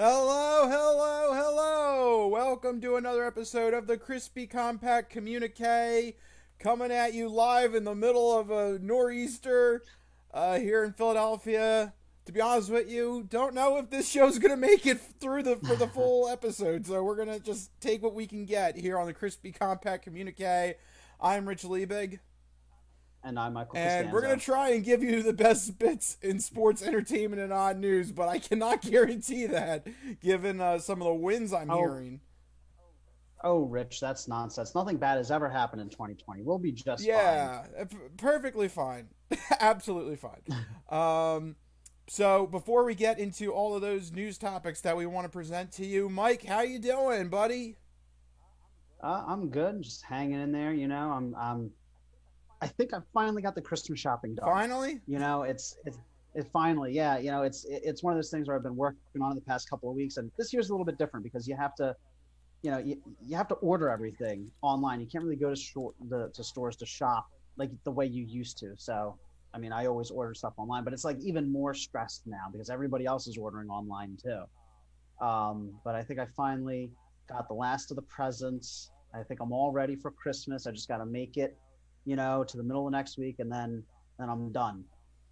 Hello, hello, hello! Welcome to another episode of the Crispy Compact Communiqué, coming at you live in the middle of a nor'easter here in Philadelphia. To be honest with you, don't know if this show's gonna make it through for the full episode, so we're gonna just take what we can get here on the Crispy Compact Communiqué. I'm Rich Liebig. And I'm Michael And we're going to Costanzo. try and give you the best bits in sports entertainment and odd news, but I cannot guarantee that given some of the wins I'm Oh, hearing. Rich, that's nonsense. Nothing bad has ever happened in 2020. We'll be just fine. Yeah, perfectly fine. Absolutely fine. Um, so before we get into all of those news topics that we want to present to you, Mike, how you doing, buddy? I'm good, just hanging in there. I think I finally got the Christmas shopping done. Finally? It's finally, yeah. It's one of those things where I've been working on it the past couple of weeks, and this year's a little bit different because you have to order everything online. You can't really go to stores to shop like the way you used to. So, I mean, I always order stuff online, but it's like even more stressed now because everybody else is ordering online too. But I think I finally got the last of the presents. I think I'm all ready for Christmas. I just got to make it, to the middle of next week, and then I'm done.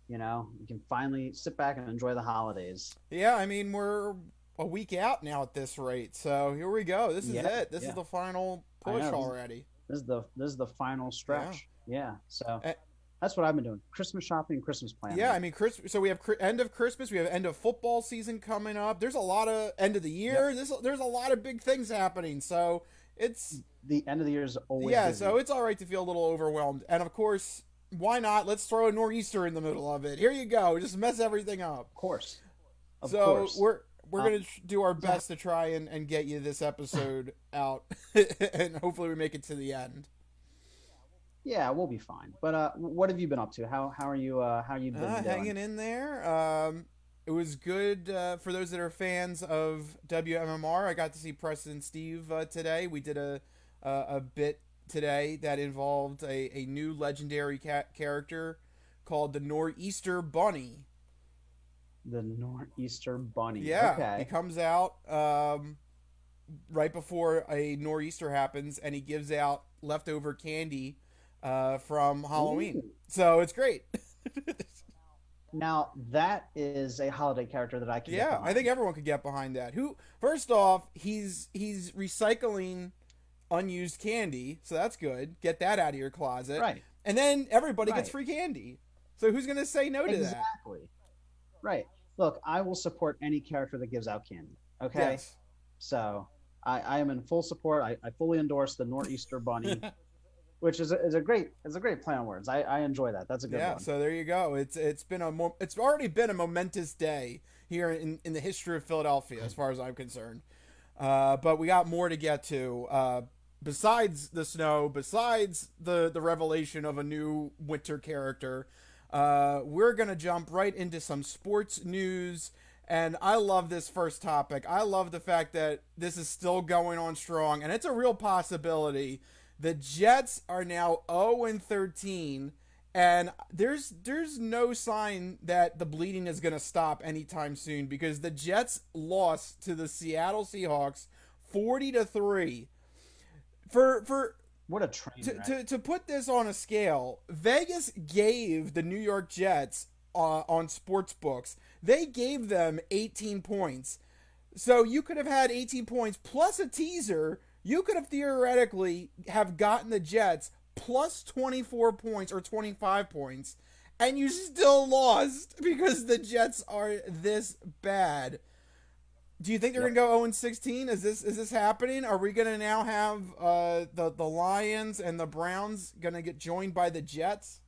You can finally sit back and enjoy the holidays. Yeah, I mean, we're a week out now at this rate, so here we go. This is Yeah, it. This is yeah. the final I push know. already. This is the final Yeah. stretch. Yeah. So Eh, that's what I've been doing. Christmas shopping, Christmas Yeah, planning. I mean, so we have end of Christmas, we have end of football season coming up. There's a lot of end of the Yep. year. There's a lot of big things happening. So it's The end of the year is always yeah, so busy. it's all right to feel a little overwhelmed. And of course, why not? Let's throw a nor'easter in the middle of it. Here you go. Just mess everything up. Of course. Of So course. we're Um, gonna do our so best to try and get you this episode out, and hopefully we make it to the end. yeah, we'll be fine. But what have you been up to? How are you how you been doing? Hanging in there. It was good for those that are fans of WMMR. I got to see Preston Steve today. We did a bit today that involved a new legendary character called the Nor'easter Bunny. The Northeaster Bunny. Yeah, he Okay. comes out right before a nor'easter happens, and he gives out leftover candy from Halloween. Ooh. So it's great. Now that is a holiday character that I can get Yeah, I think behind. everyone could get behind that. Who first off, he's recycling unused candy, so that's good. Get that out of your closet. Right. And then everybody gets Right. free candy. So who's gonna say no to that? Exactly. Right. Look, I will support any character that gives out candy. Okay. Yes. So I am in full support. I fully endorse the Nor'easter Bunny, which is a great play on words. I enjoy that. That's a good Yeah, one. so there you go. It's already been a momentous day here in the history of Philadelphia, as far as I'm concerned. But we got more to get to. Besides the snow, besides the revelation of a new winter character, we're gonna jump right into some sports news. And I love this first topic. I love the fact that this is still going on strong, and it's a real possibility. The Jets are now 0-13, and there's no sign that the bleeding is going to stop anytime soon because the Jets lost to the Seattle Seahawks 40-3. For What a train wreck. to put this on a scale, Vegas gave the New York Jets on sports books. They gave them 18 points. So you could have had 18 points plus a teaser. You could have theoretically have gotten the Jets plus 24 points or 25 points, and you still lost because the Jets are this bad. Do you think they're gonna Yep. go 0-16? Is this happening? Are we gonna now have the Lions and the Browns gonna get joined by the Jets?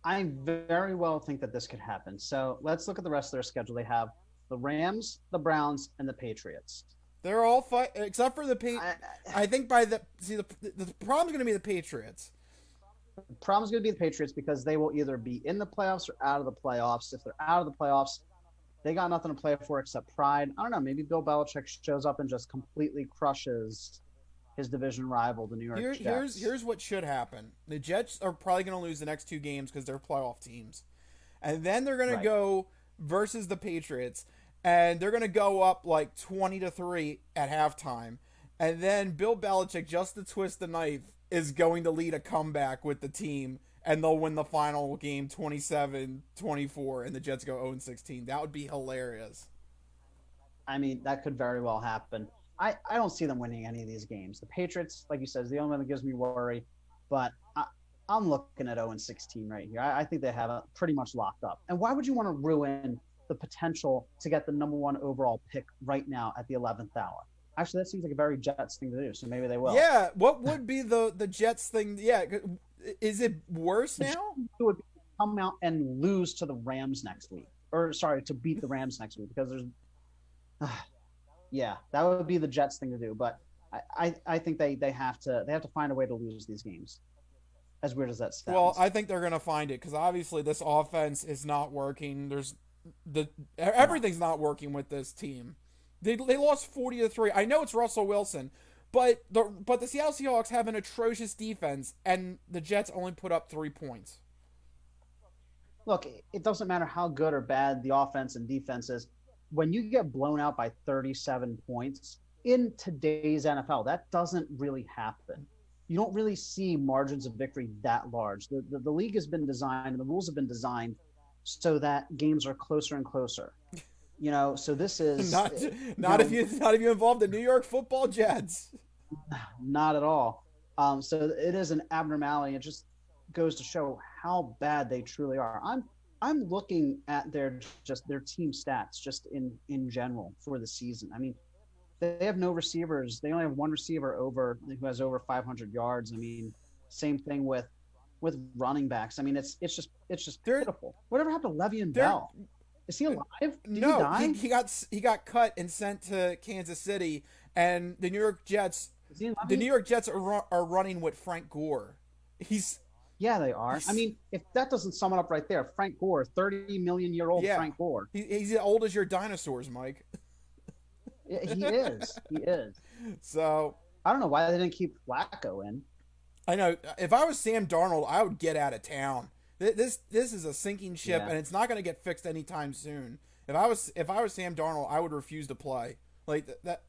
I very well think that this could happen. So let's look at the rest of their schedule. They have the Rams, the Browns, and the Patriots. They're all fight except for I, I think by the problem's gonna be the Patriots. the problem's going to be the Patriots because they will either be in the playoffs or out of the playoffs. If they're out of the playoffs, they got nothing to play for except pride. I don't know. Maybe Bill Belichick shows up and just completely crushes his division rival, the New York Jets. Here's what should happen. The Jets are probably gonna lose the next two games because they're playoff teams, and then they're gonna Right. go versus the Patriots. and they're going to go up like 20-3 at halftime. And then Bill Belichick, just to twist the knife, is going to lead a comeback with the team, and they'll win the final game 27-24, and the Jets go 0-16. That would be hilarious. I mean, that could very well happen. I don't see them winning any of these games. The Patriots, like you said, is the only one that gives me worry. But I'm looking at 0-16 right here. I think they have it pretty much locked up. And why would you want to ruin the potential to get the number one overall pick right now at the 11th hour? Actually, that seems like a very Jets thing to do, so maybe they will. Yeah, what would be the Jets thing? Yeah, is it worse now? It would come out and lose to the Rams next week. Or, sorry, to beat the Rams next week because there's yeah, that would be the Jets thing to do. But I think they have to find a way to lose these games. As weird as that sounds. Well, I think they're going to find it because obviously this offense is not working. Everything's not working with this team. They lost 40-3. I know it's Russell Wilson, but the Seattle Seahawks have an atrocious defense, and the Jets only put up 3 points. Look, it doesn't matter how good or bad the offense and defense is. When you get blown out by 37 points in today's NFL, that doesn't really happen. You don't really see margins of victory that large. The league has been designed, and the rules have been designed so that games are closer and closer. So this is not if you involve the New York Football Jets. Not at all. So it is an abnormality. It just goes to show how bad they truly are. I'm looking at their team stats just in general for the season. I mean, they have no receivers. They only have one receiver who has over 500 yards. I mean, same thing with running backs. I mean, it's just pitiful. Whatever happened to Le'Veon Bell? Is he alive? Did no, he die? he got cut and sent to Kansas City, and the New York Jets. The New York Jets are running with Frank Gore. Yeah, they are. I mean, if that doesn't sum it up right there, Frank Gore, 30 million year old Frank Gore. He's as old as your dinosaurs, Mike. He is. He is. So I don't know why they didn't keep Flacco in. I know. If I was Sam Darnold, I would get out of town. This is a sinking ship, and it's not going to get fixed anytime soon. If I was Sam Darnold, I would refuse to play. Like that.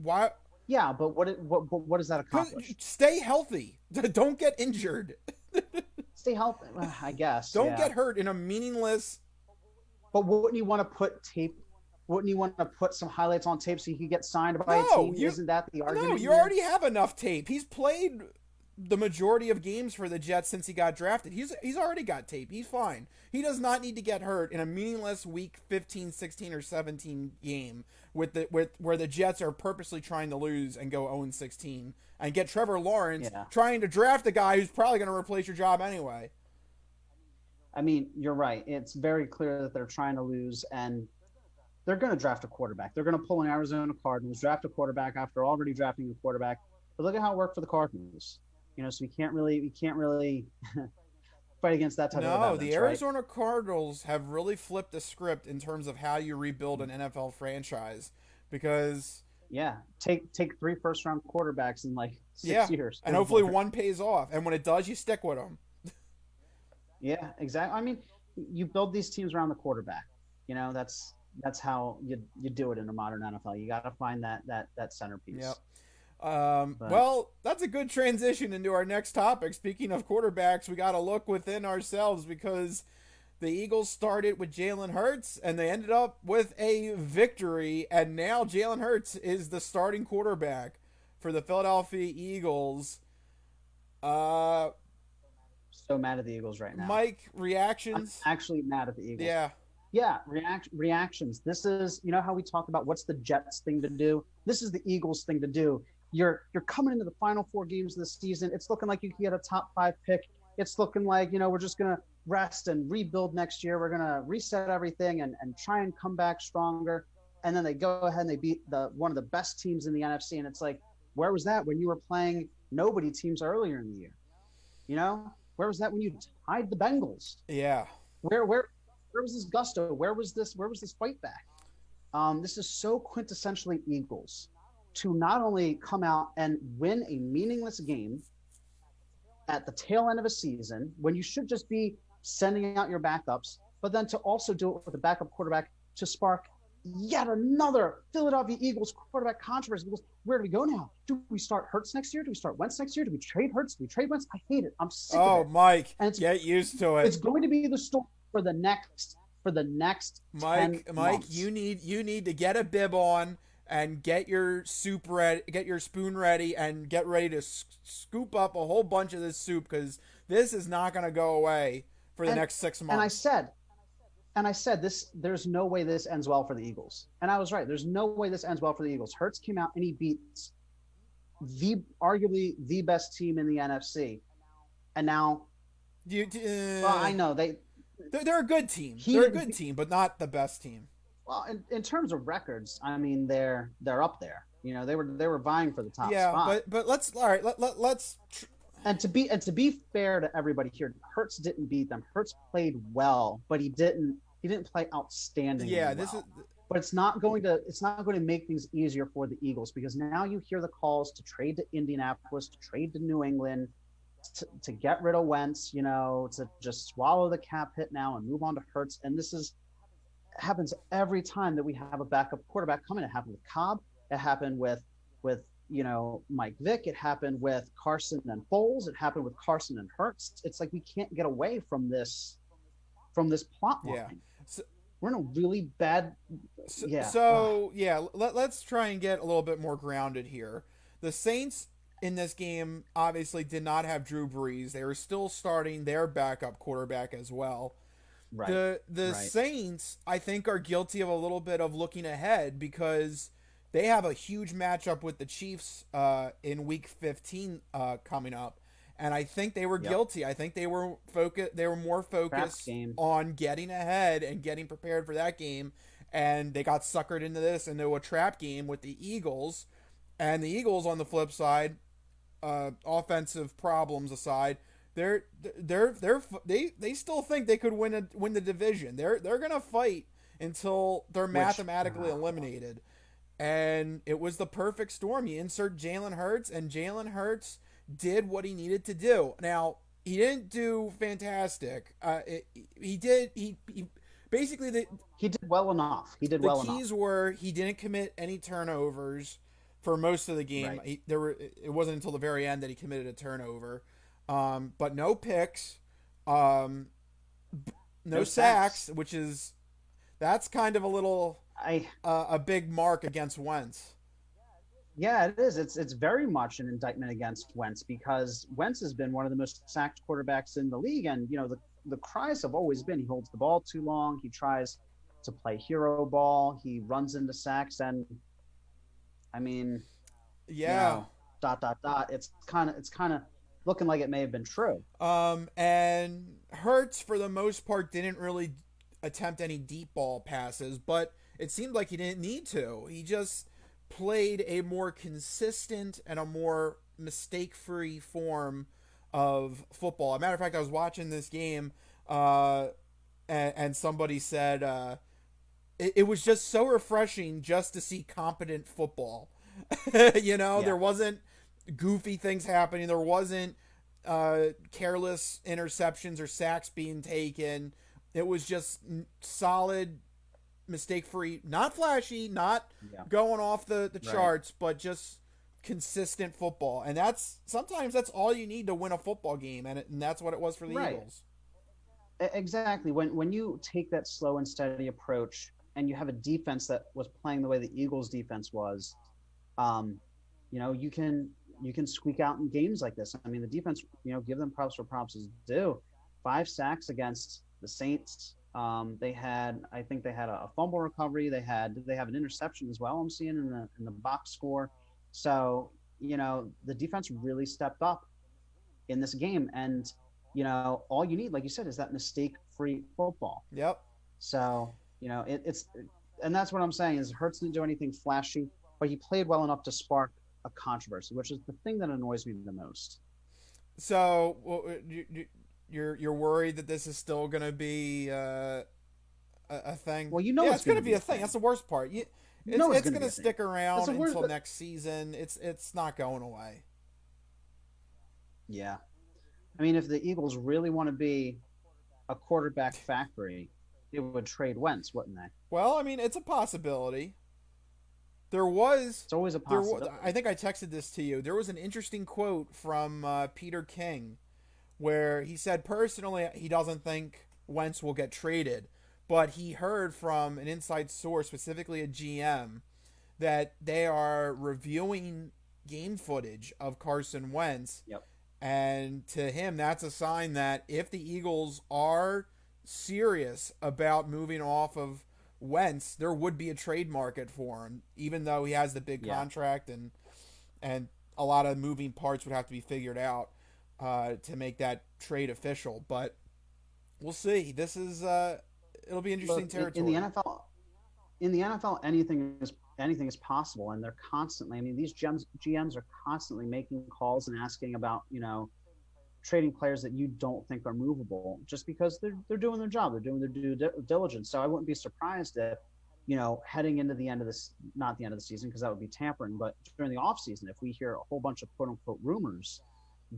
Why? Yeah, but what does that accomplish? Stay healthy. Don't get injured. Stay healthy, I guess. Don't get hurt in a meaningless. But wouldn't you want to put tape? Wouldn't you want to put some highlights on tape so he could get signed by a team? Isn't that the argument? No, you already have enough tape. He's played the majority of games for the Jets since he got drafted. He's already got tape. He's fine. He does not need to get hurt in a meaningless week 15, 16, or 17 game where the Jets are purposely trying to lose and go 0-16 and get Trevor Lawrence trying to draft a guy who's probably going to replace your job anyway. I mean, you're right. It's very clear that they're trying to lose, and they're going to draft a quarterback. They're going to pull an Arizona Cardinals, draft a quarterback after already drafting a quarterback. But look at how it worked for the Cardinals. So we can't really fight against that type of evidence. No, the Arizona Cardinals have really flipped the script in terms of how you rebuild an NFL franchise because take 3 first-round quarterbacks in like 6 years, and hopefully one pays off. And when it does, you stick with them. Yeah, exactly. I mean, you build these teams around the quarterback. That's how you do it in a modern NFL. You got to find that centerpiece. Yep. Well, that's a good transition into our next topic. Speaking of quarterbacks, we got to look within ourselves because the Eagles started with Jalen Hurts and they ended up with a victory. And now Jalen Hurts is the starting quarterback for the Philadelphia Eagles. So mad at the Eagles right now. Mike, reactions? I'm actually mad at the Eagles. Yeah, reactions. This is, how we talk about what's the Jets thing to do. This is the Eagles thing to do. You're coming into the final 4 games of the season. It's looking like you can get a top 5 pick. It's looking like, we're just going to rest and rebuild next year. We're going to reset everything and try and come back stronger. And then they go ahead and they beat one of the best teams in the NFC. And it's like, where was that when you were playing nobody teams earlier in the year? Where was that when you tied the Bengals? Yeah. Where was this gusto? Where was this fight back? This is so quintessentially Eagles to not only come out and win a meaningless game at the tail end of a season when you should just be sending out your backups, but then to also do it with a backup quarterback to spark yet another Philadelphia Eagles quarterback controversy. Because where do we go now? Do we start Hurts next year? Do we start Wentz next year? Do we trade Hurts? Do we trade Wentz? I hate it. I'm sick of Oh, it. Mike, And get used to it's it. going to be the story for the next 10 Mike, months. you need to get a bib on and get your soup ready, get your spoon ready, and get ready to scoop up a whole bunch of this soup because this is not going to go away for the And next 6 months. and I said this. There's no way this ends well for the Eagles, and I was right. There's no way this ends well for the Eagles. Hurts came out and he beats the arguably the best team in the NFC, and now, You, well, I know they're a good team. he They're a didn't. good team, but not the best team. Well, in terms of records, I mean they're up there. They were vying for the top Yeah, spot. but let's all right. Let's. And to be fair to everybody here, Hurts didn't beat them. Hurts played well, but he didn't play outstandingly Yeah, this is. well. But it's not going to make things easier for the Eagles because now you hear the calls to trade to Indianapolis, to trade to New England, to get rid of Wentz, to just swallow the cap hit now and move on to Hurts. And this happens every time that we have a backup quarterback coming. It happened with Cobb. It happened with Mike Vick. It happened with Carson and Foles. It happened with Carson and Hurts. It's like we can't get away from this plot line. Yeah. So, We're in a really bad. so, Yeah. so yeah, let's try and get a little bit more grounded here. The Saints in this game obviously did not have Drew Brees. They were still starting their backup quarterback as well. Right. The Right. Saints, I think, are guilty of a little bit of looking ahead because they have a huge matchup with the Chiefs in Week 15 coming up, and I think they were Yep. guilty. I think they were focused. They were more focused game. on getting ahead and getting prepared for that game, and they got suckered into a trap game with the Eagles, and the Eagles on the flip side, offensive problems aside, they still think they could win the division. They're gonna fight until they're mathematically eliminated. And it was the perfect storm. You insert Jalen Hurts, and Jalen Hurts did what he needed to do. Now he didn't do fantastic. He did. He basically He did well enough. He did the well enough. keys were he didn't commit any turnovers for most of the game. Right. It wasn't until the very end that he committed a turnover, but no picks, no No sacks, sacks. which is that's kind of a big mark against Wentz. Yeah, it is. It's very much an indictment against Wentz because Wentz has been one of the most sacked quarterbacks in the league, and the cries have always been he holds the ball too long, he tries to play hero ball, he runs into sacks, and I mean, Yeah. dot dot dot. It's kind of looking like it may have been true. And Hertz for the most part didn't really attempt any deep ball passes, but it seemed like he didn't need to. He just played a more consistent and a more mistake-free form of football. As a matter of fact, I was watching this game, and somebody said it was just so refreshing just to see competent football. There Yeah. wasn't goofy things happening. There wasn't careless interceptions or sacks being taken. It was just solid, mistake free, not flashy, not Yeah. going off the Right. charts, but just consistent football. And sometimes that's all you need to win a football game, and that's what it was for the Right. Eagles. Exactly. When you take that slow and steady approach, and you have a defense that was playing the way the Eagles' defense was, um, you can squeak out in games like this. I mean, the defense, give them props where props is due. 5 sacks against the Saints. I think they had a fumble recovery. They have an interception as well. I'm seeing in the box score. So the defense really stepped up in this game, and all you need, like you said, is that mistake-free football. Yep. So and that's what I'm saying is Hurts didn't do anything flashy, but he played well enough to spark a controversy, which is the thing that annoys me the most. So you're worried that this is still going to be a thing? Well, Yeah, it's it's going going to to be be a a thing. thing. That's the worst part. You know It's going going to to be a thing. stick around That's the worst. until next season. It's not going away. Yeah, I mean, if the Eagles really want to be a quarterback factory, they would trade Wentz, wouldn't they? Well, I mean, it's a possibility. There was It's always a I possibility. think I texted this to you. There was an interesting quote from Peter King where he said personally he doesn't think Wentz will get traded, but he heard from an inside source, specifically a GM, that they are reviewing game footage of Carson Wentz, Yep. and to him that's a sign that if the Eagles are serious about moving off of Wentz, there would be a trade market for him, even though he has the big Yeah. contract and a lot of moving parts would have to be figured out to make that trade official. But we'll see. This is it'll be interesting Look, in the territory. NFL, anything is possible, and they're constantly. I mean, these GMs are constantly making calls and asking about trading players that you don't think are movable, just because they're doing their job, they're doing their due diligence. So I wouldn't be surprised if heading into the end of this, not the end of the season because that would be tampering, but during the off season, if we hear a whole bunch of quote unquote rumors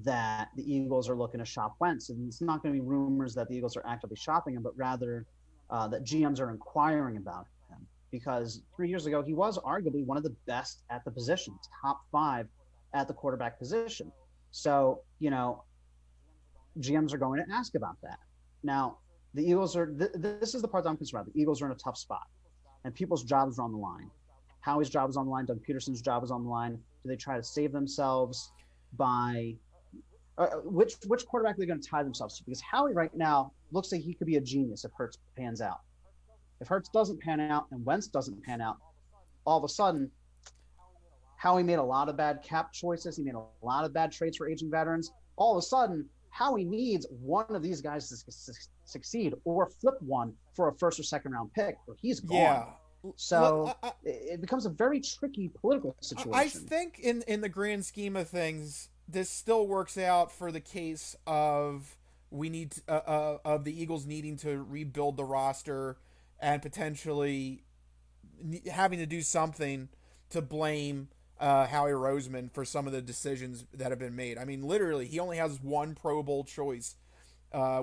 that the Eagles are looking to shop Wentz, and it's not going to be rumors that the Eagles are actively shopping him, but rather that GMs are inquiring about him. Because 3 years ago, he was arguably one of the best at the position, top 5 at the quarterback position. So, GMs are going to ask about that. Now, the Eagles are, this is the part that I'm concerned about. The Eagles are in a tough spot, and people's jobs are on the line. Howie's job is on the line. Doug Peterson's job is on the line. Do they try to save themselves by which quarterback are they going to tie themselves to? Because Howie right now looks like he could be a genius if Hurts pans out. If Hurts doesn't pan out and Wentz doesn't pan out, all of a sudden, Howie made a lot of bad cap choices. He made a lot of bad trades for aging veterans. All of a sudden, Howie needs one of these guys to succeed or flip one for a first or second round pick, or he's gone. Yeah. So it becomes a very tricky political I situation. think in the grand scheme of things, this still works out for the case of of the Eagles needing to rebuild the roster and potentially having to do something to blame Howie Roseman for some of the decisions that have been made. I mean, literally, he only has one Pro Bowl choice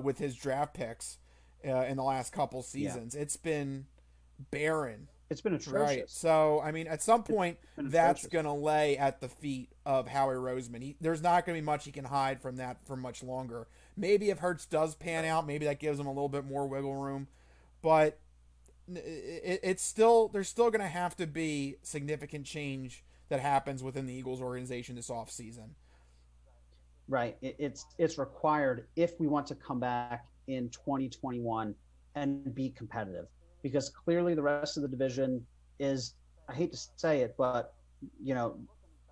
with his draft picks in the last couple Yeah, seasons. It's been barren. it's been Right. atrocious. So, I mean, at some It's point, been that's atrocious. going to lay at the feet of Howie Roseman. There's not going to be much he can hide from that for much longer. Maybe if Hurts does pan out, maybe that gives him a little bit more wiggle room. But it's still, there's still going to have to be significant change that happens within the Eagles organization this offseason. Right. It's required if we want to come back in 2021 and be competitive, because clearly the rest of the division is, I hate to say it, but you know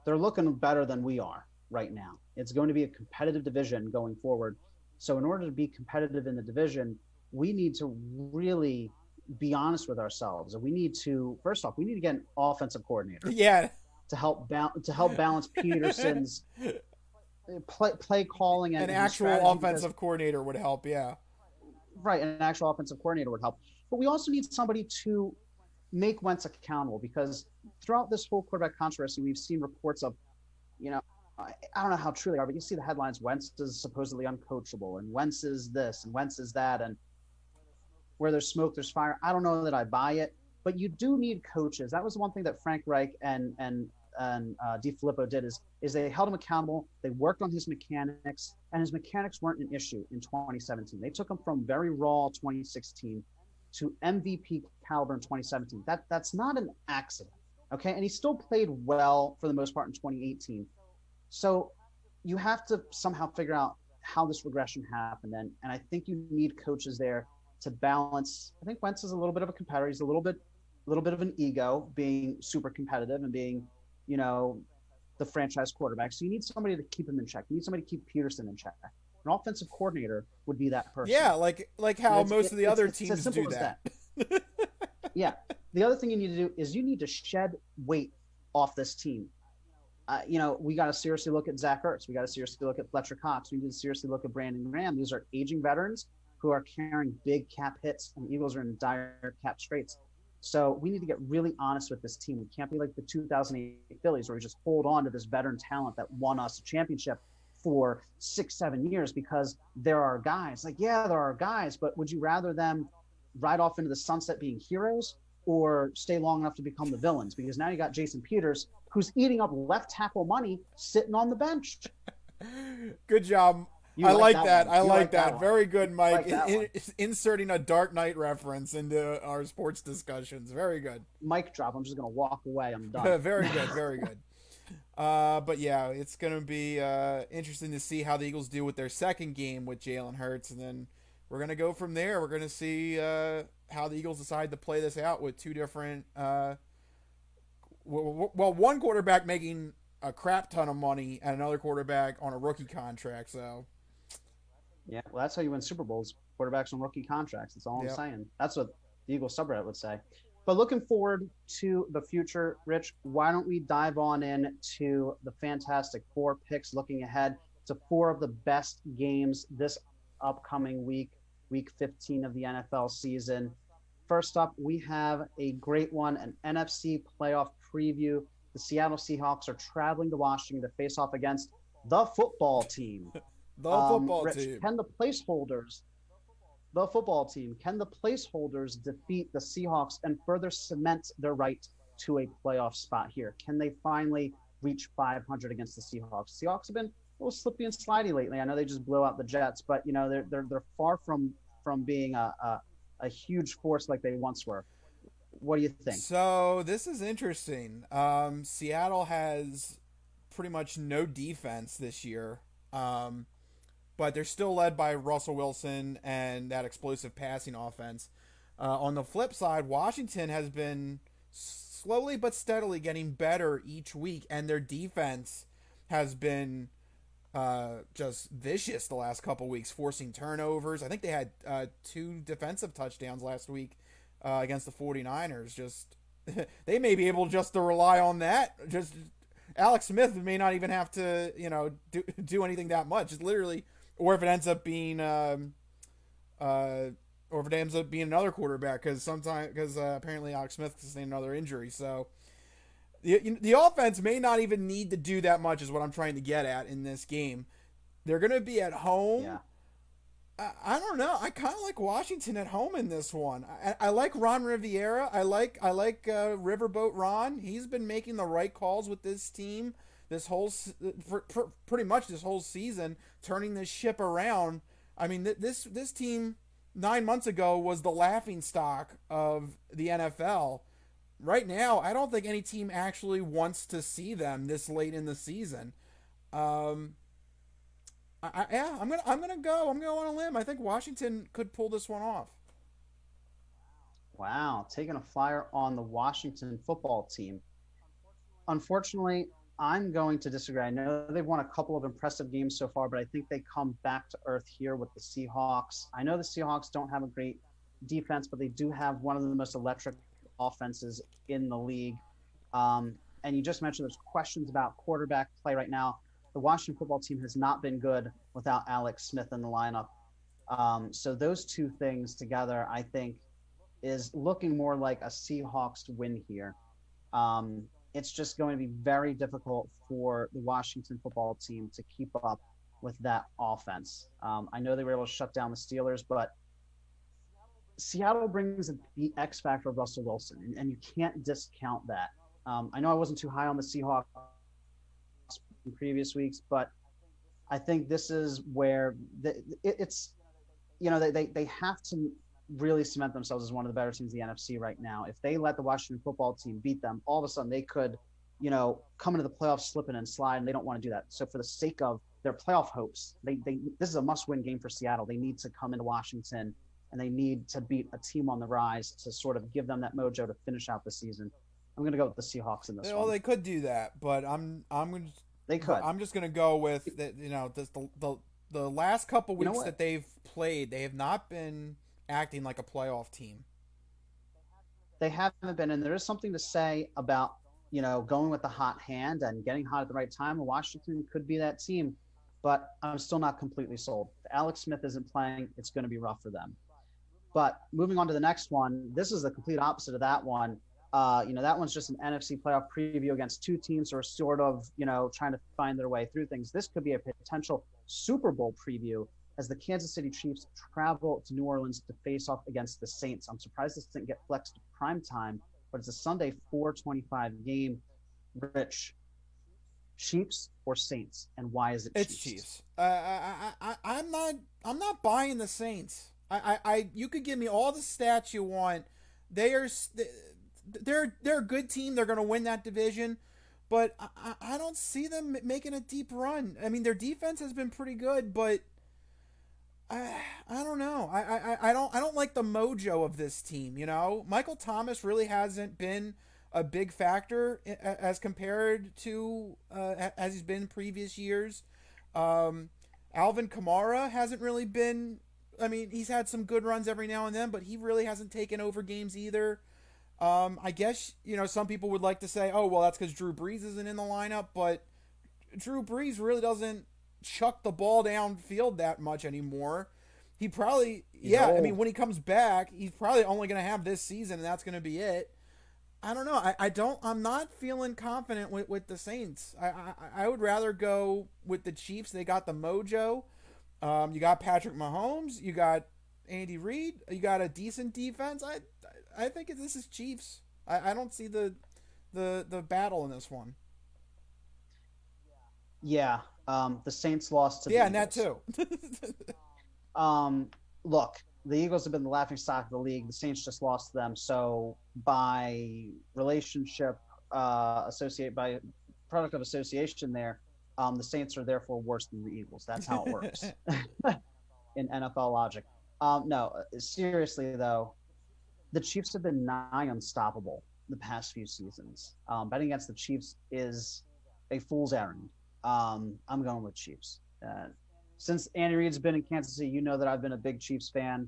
they're looking better than we are right now. It's going to be a competitive division going forward. So in order to be competitive in the division, we need to really be honest with ourselves, and we need to, first off, we need to get an offensive coordinator Yeah. to help balance Peterson's play calling An and his actual strategy, because offensive coordinator would help. Yeah. right, an actual offensive coordinator would help. But we also need somebody to make Wentz accountable, because throughout this whole quarterback controversy, we've seen reports of, I don't know how true they are, but you see the headlines: Wentz is supposedly uncoachable, and Wentz is this, and Wentz is that, and where there's smoke, there's fire. I don't know that I buy it, but you do need coaches. That was one thing that Frank Reich and DiFilippo did is they held him accountable. They worked on his mechanics, and his mechanics weren't an issue in 2017. They took him from very raw 2016 to MVP caliber in 2017. That's not an accident, okay? And he still played well for the most part in 2018. So you have to somehow figure out how this regression happened, and I think you need coaches there to balance. I think Wentz is a little bit of a competitor. He's a little bit of an ego, being super competitive and being, you know, the franchise quarterback. So you need somebody to keep him in check. You need somebody to keep Peterson in check. An offensive coordinator would be that person. Yeah. Like how most of the other It's as teams simple do as that. that. Yeah. The other thing you need to do is you need to shed weight off this team. We got to seriously look at Zach Ertz. We got to seriously look at Fletcher Cox. We need to seriously look at Brandon Graham. These are aging veterans who are carrying big cap hits, and the Eagles are in dire cap straits. So we need to get really honest with this team. We can't be like the 2008 Phillies, where we just hold on to this veteran talent that won us a championship for 6-7 years because there are guys. Like, yeah, there are guys, but would you rather them ride off into the sunset being heroes or stay long enough to become the villains, because now you got Jason Peters, who's eating up left tackle money sitting on the bench. Good job. You I like like that that. one. I You like like that that. one. Very good, You Mike. like that one. Inserting a Dark Knight reference into our sports discussions. Very good. Mic drop. I'm just going to walk away. I'm done. Very good. Very good. But yeah, it's going to be interesting to see how the Eagles do with their second game with Jalen Hurts. And then we're going to go from there. We're going to see how the Eagles decide to play this out with two different, one quarterback making a crap ton of money and another quarterback on a rookie contract. So, Yeah, well, that's how you win Super Bowls. Quarterbacks on rookie contracts. That's all I'm yep. saying. That's what the Eagles subreddit would say. But looking forward to the future, Rich, why don't we dive on in to the Fantastic Four picks, looking ahead to four of the best games this upcoming week, week 15 of the NFL season. First up, we have a great one, an NFC playoff preview. The Seattle Seahawks are traveling to Washington to face off against the football team. The football Rich, team. The football team, can the placeholders defeat the Seahawks and further cement their right to a playoff spot here? Can they finally reach 500 against the Seahawks? Seahawks have been a little slippy and slidey lately. I know they just blew out the Jets, but you know they're far from being a huge force like they once were. What do you think? So this is interesting. Seattle has pretty much no defense this year. But they're still led by Russell Wilson and that explosive passing offense. On the flip side, Washington has been slowly but steadily getting better each week, and their defense has been just vicious the last couple weeks, forcing turnovers. I think they had 2 defensive touchdowns last week against the 49ers. Just they may be able just to rely on that. Just Alex Smith may not even have to, do anything that much. It's literally. Or if it ends up being, another quarterback, because apparently Alex Smith sustained another injury. So the offense may not even need to do that much, is what I'm trying to get at in this game. They're going to be at home. Yeah. I don't know. I kind of like Washington at home in this one. I like Ron Rivera. I like Riverboat Ron. He's been making the right calls with this team this whole pretty much this whole season, turning this ship around. I mean, this team 9 months ago was the laughing stock of the NFL. Right now, I don't think any team actually wants to see them this late in the season. I'm gonna go on a limb. I think Washington could pull this one off. Wow, taking a flyer on the Washington football team. Unfortunately, I'm going to disagree. I know they've won a couple of impressive games so far, but I think they come back to earth here with the Seahawks. I know the Seahawks don't have a great defense, but they do have one of the most electric offenses in the league. And you just mentioned there's questions about quarterback play right now. The Washington football team has not been good without Alex Smith in the lineup. So those two things together, I think, is looking more like a Seahawks win here. It's just going to be very difficult for the Washington football team to keep up with that offense. I know they were able to shut down the Steelers, but Seattle brings the X factor of Russell Wilson, and you can't discount that. I know I wasn't too high on the Seahawks in previous weeks, but I think this is where it's they have to really cement themselves as one of the better teams in the NFC right now. If they let the Washington football team beat them, all of a sudden they could, come into the playoffs slipping and slide, and they don't want to do that. So for the sake of their playoff hopes, this is a must-win game for Seattle. They need to come into Washington, and they need to beat a team on the rise to sort of give them that mojo to finish out the season. I'm going to go with the Seahawks in this one. Well, they could do that, but They could. I'm just going to go with that. The last couple weeks that they've played, they have not been acting like a playoff team. They haven't been, and there is something to say about going with the hot hand and getting hot at the right time. Washington could be that team, but I'm still not completely sold. If Alex Smith isn't playing, it's going to be rough for them. But moving on to the next one, this is the complete opposite of that one. That one's just an NFC playoff preview against two teams who are sort of trying to find their way through things. This could be a potential Super Bowl preview as the Kansas City Chiefs travel to New Orleans to face off against the Saints. I'm surprised this didn't get flexed to prime time, but it's a Sunday 4:25 game. Rich, Chiefs or Saints, and why is it It's Chiefs? Chiefs. I'm not buying the Saints. You could give me all the stats you want. They are they're a good team. They're going to win that division, but I don't see them making a deep run. I mean, their defense has been pretty good, but I don't know. I don't like the mojo of this team. You know, Michael Thomas really hasn't been a big factor as compared to as he's been in previous years. Um, Alvin Kamara hasn't really been. I mean, he's had some good runs every now and then, but he really hasn't taken over games either. I guess some people would like to say, "Oh, well, that's because Drew Brees isn't in the lineup," but Drew Brees really doesn't chuck the ball downfield that much anymore. He probably, He's yeah, I mean, old. when he comes back, he's probably only going to have this season, and that's going to be it. I don't know. I'm not feeling confident with the Saints. I would rather go with the Chiefs. They got the mojo. You got Patrick Mahomes. You got Andy Reid. You got a decent defense. I think this is Chiefs. I don't see the battle in this one. Yeah, the Saints lost to the Yeah, and that Eagles. too. Um, Look, the Eagles have been the laughing stock of the league. The Saints just lost to them. So by relationship, associate by product of association, there, the Saints are therefore worse than the Eagles. That's how it works in NFL logic. No, seriously though, the Chiefs have been nigh unstoppable the past few seasons. Betting against the Chiefs is a fool's errand. I'm going with Chiefs. Since Andy Reid's been in Kansas City, you know that I've been a big Chiefs fan,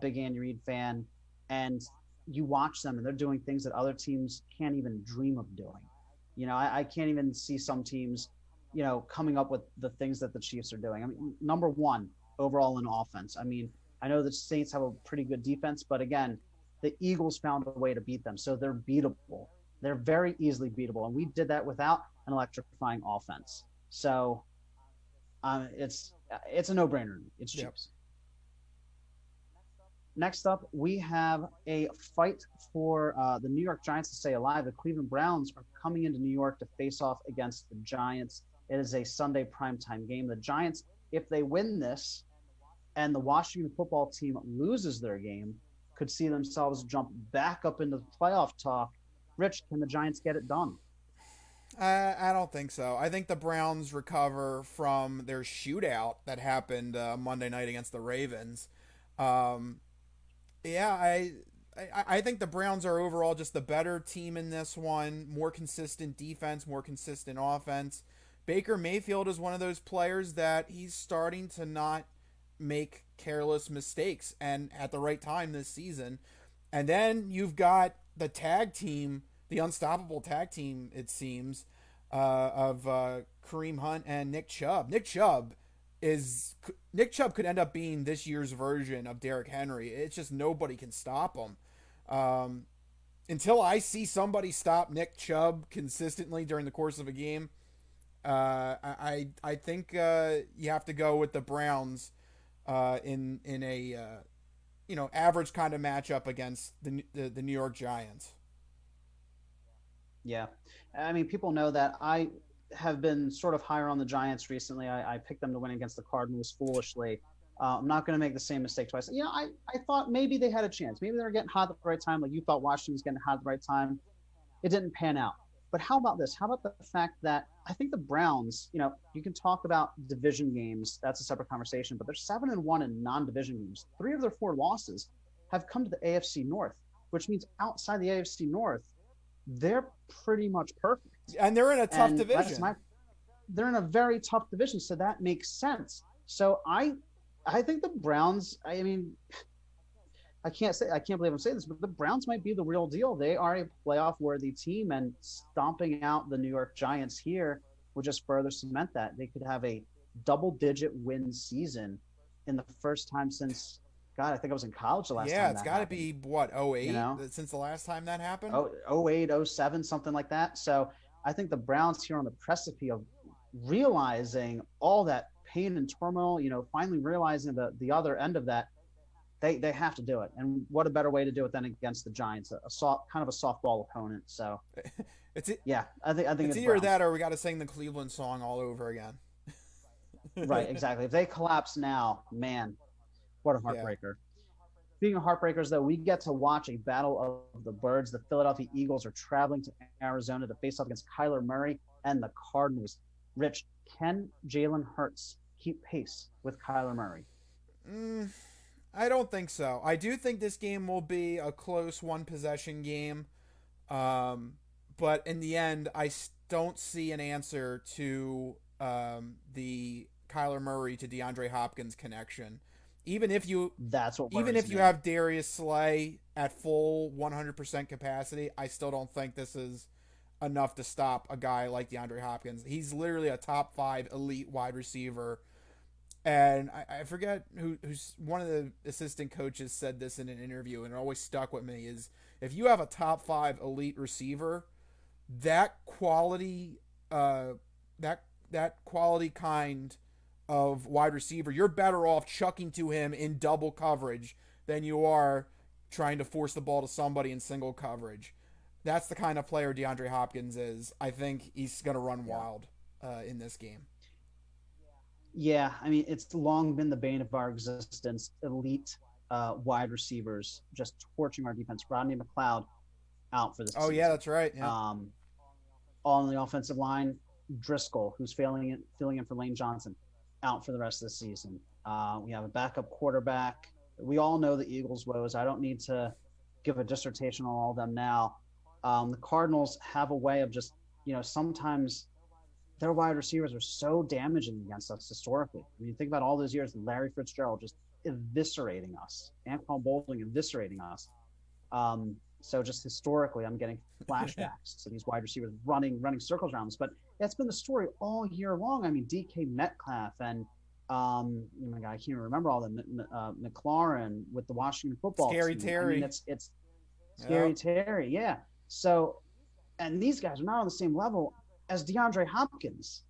big Andy Reid fan, and you watch them and they're doing things that other teams can't even dream of doing. I can't even see some teams, coming up with the things that the Chiefs are doing. I mean, number one overall in offense. I mean, I know the Saints have a pretty good defense, but again, the Eagles found a way to beat them, so they're beatable. They're very easily beatable, and we did that without an electrifying offense. So it's a no-brainer. It's Yep. Chiefs. Next up, we have a fight for the New York Giants to stay alive. The Cleveland Browns are coming into New York to face off against the Giants. It is a Sunday primetime game. The Giants, if they win this and the Washington football team loses their game, could see themselves jump back up into the playoff talk. Rich, can the Giants get it done? I don't think so. I think the Browns recover from their shootout that happened Monday night against the Ravens. Um, yeah, I think the Browns are overall just the better team in this one. More consistent defense, more consistent offense. Baker Mayfield is one of those players that he's starting to not make careless mistakes and at the right time this season. And then you've got the tag team, the unstoppable tag team, it seems, of Kareem Hunt and Nick Chubb. Is Nick Chubb could end up being this year's version of Derrick Henry. It's just nobody can stop him. Um, until I see somebody stop Nick Chubb consistently during the course of a game, I think you have to go with the Browns in a average kind of matchup against the New York Giants. Yeah. I mean, people know that I have been sort of higher on the Giants recently. I picked them to win against the Cardinals foolishly. I'm not going to make the same mistake twice. I thought maybe they had a chance. Maybe they were getting hot at the right time. Like you thought Washington was getting hot at the right time. It didn't pan out. But how about this? How about the fact that I think the Browns, you can talk about division games. That's a separate conversation. But they're 7-1 in non-division games. 3 of their 4 losses have come to the AFC North, which means outside the AFC North, they're pretty much perfect. And they're in a tough And that's division. my they're in a very tough division, so that makes sense. So I think the Browns, I mean, I can't believe I'm saying this, but the Browns might be the real deal. They are a playoff worthy team, and stomping out the New York Giants here would just further cement that. They could have a double digit win season in the first time since, God, I think I was in college the last Yeah, time it's that got to happened. be what, oh You 08 know, since the last time that happened. oh, oh 08, oh 07, something like that. So I think the Browns here on the precipice of realizing all that pain and turmoil, finally realizing the other end of that, they have to do it. And what a better way to do it than against the Giants, a soft, kind of a softball opponent. So it's yeah, I think it's it's either Browns. that or we got to sing the Cleveland song all over again. Right, exactly. If they collapse now, man, what a Yeah. heartbreaker. Speaking of heartbreakers, though, we get to watch a battle of the birds. The Philadelphia Eagles are traveling to Arizona to face off against Kyler Murray and the Cardinals. Rich, can Jalen Hurts keep pace with Kyler Murray? Mm, I don't think so. I do think this game will be a close one possession game. Um, but in the end, don't see an answer to the Kyler Murray to DeAndre Hopkins connection. Even if you That's what even worries if you me. have Darius Slay at full 100% capacity, I still don't think this is enough to stop a guy like DeAndre Hopkins. He's literally a top 5 elite wide receiver. And I forget who's one of the assistant coaches said this in an interview, and it always stuck with me, is if you have a top 5 elite receiver, that quality that quality kind of wide receiver, you're better off chucking to him in double coverage than you are trying to force the ball to somebody in single coverage. That's the kind of player DeAndre Hopkins is. I think he's going to run wild in this game. Yeah, I mean, it's long been the bane of our existence. Elite wide receivers just torching our defense. Rodney McLeod out for the Oh yeah, season. that's right. Yeah. On the offensive line, Driscoll, who's filling in for Lane Johnson, out for the rest of the season. We have a backup quarterback. We all know the Eagles' woes. I don't need to give a dissertation on all of them now. The Cardinals have a way of just, sometimes their wide receivers are so damaging against us historically. I mean, think about all those years, Larry Fitzgerald just eviscerating us, Anquan Bolding eviscerating us. So just historically, I'm getting flashbacks to these wide receivers running circles around us. But that's been the story all year long. I mean, DK Metcalf and oh my God, I can't even remember all them. McLaurin with the Washington football Scary team. Terry. I mean, it's Scary Terry, yeah. So, and these guys are not on the same level as DeAndre Hopkins.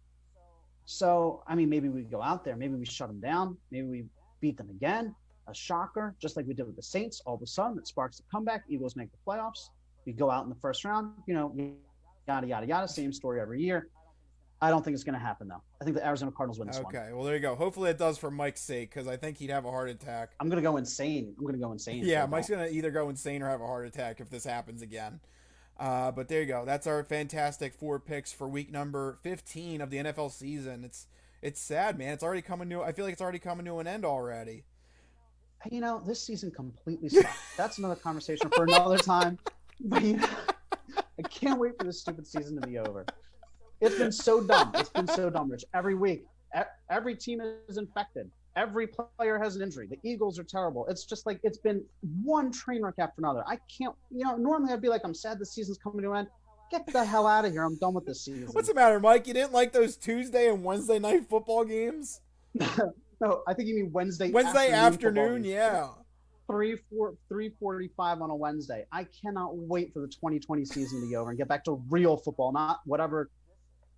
So, I mean, maybe we go out there, maybe we shut them down, maybe we beat them again. A shocker, just like we did with the Saints. All of a sudden, it sparks a comeback. Eagles make the playoffs. We go out in the first round. Yada yada yada. Same story every year. I don't think it's going to happen though. I think the Arizona Cardinals win this one. Okay, well there you go. Hopefully it does for Mike's sake, because I think he'd have a heart attack. I'm going to go insane. Yeah, Mike's going to either go insane or have a heart attack if this happens again. But there you go. That's our fantastic 4 picks for week number 15 of the NFL season. It's sad, man. It's already coming to. I feel like it's already coming to an end already. This season completely sucked. That's another conversation for another time. But I can't wait for this stupid season to be over. It's been so dumb. Rich. Every week, every team is infected. Every player has an injury. The Eagles are terrible. It's just like it's been one train wreck after another. I can't, normally I'd be like, I'm sad the season's coming to an end. Get the hell out of here. I'm done with this season. What's the matter, Mike? You didn't like those Tuesday and Wednesday night football games? No, I think you mean Wednesday afternoon, yeah. 3:45 on a Wednesday. I cannot wait for the 2020 season to be over and get back to real football, not whatever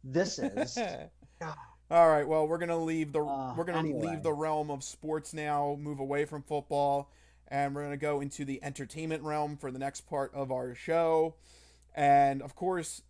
this is. All right, well, we're gonna leave the leave the realm of sports now, move away from football, and we're gonna go into the entertainment realm for the next part of our show. And of course,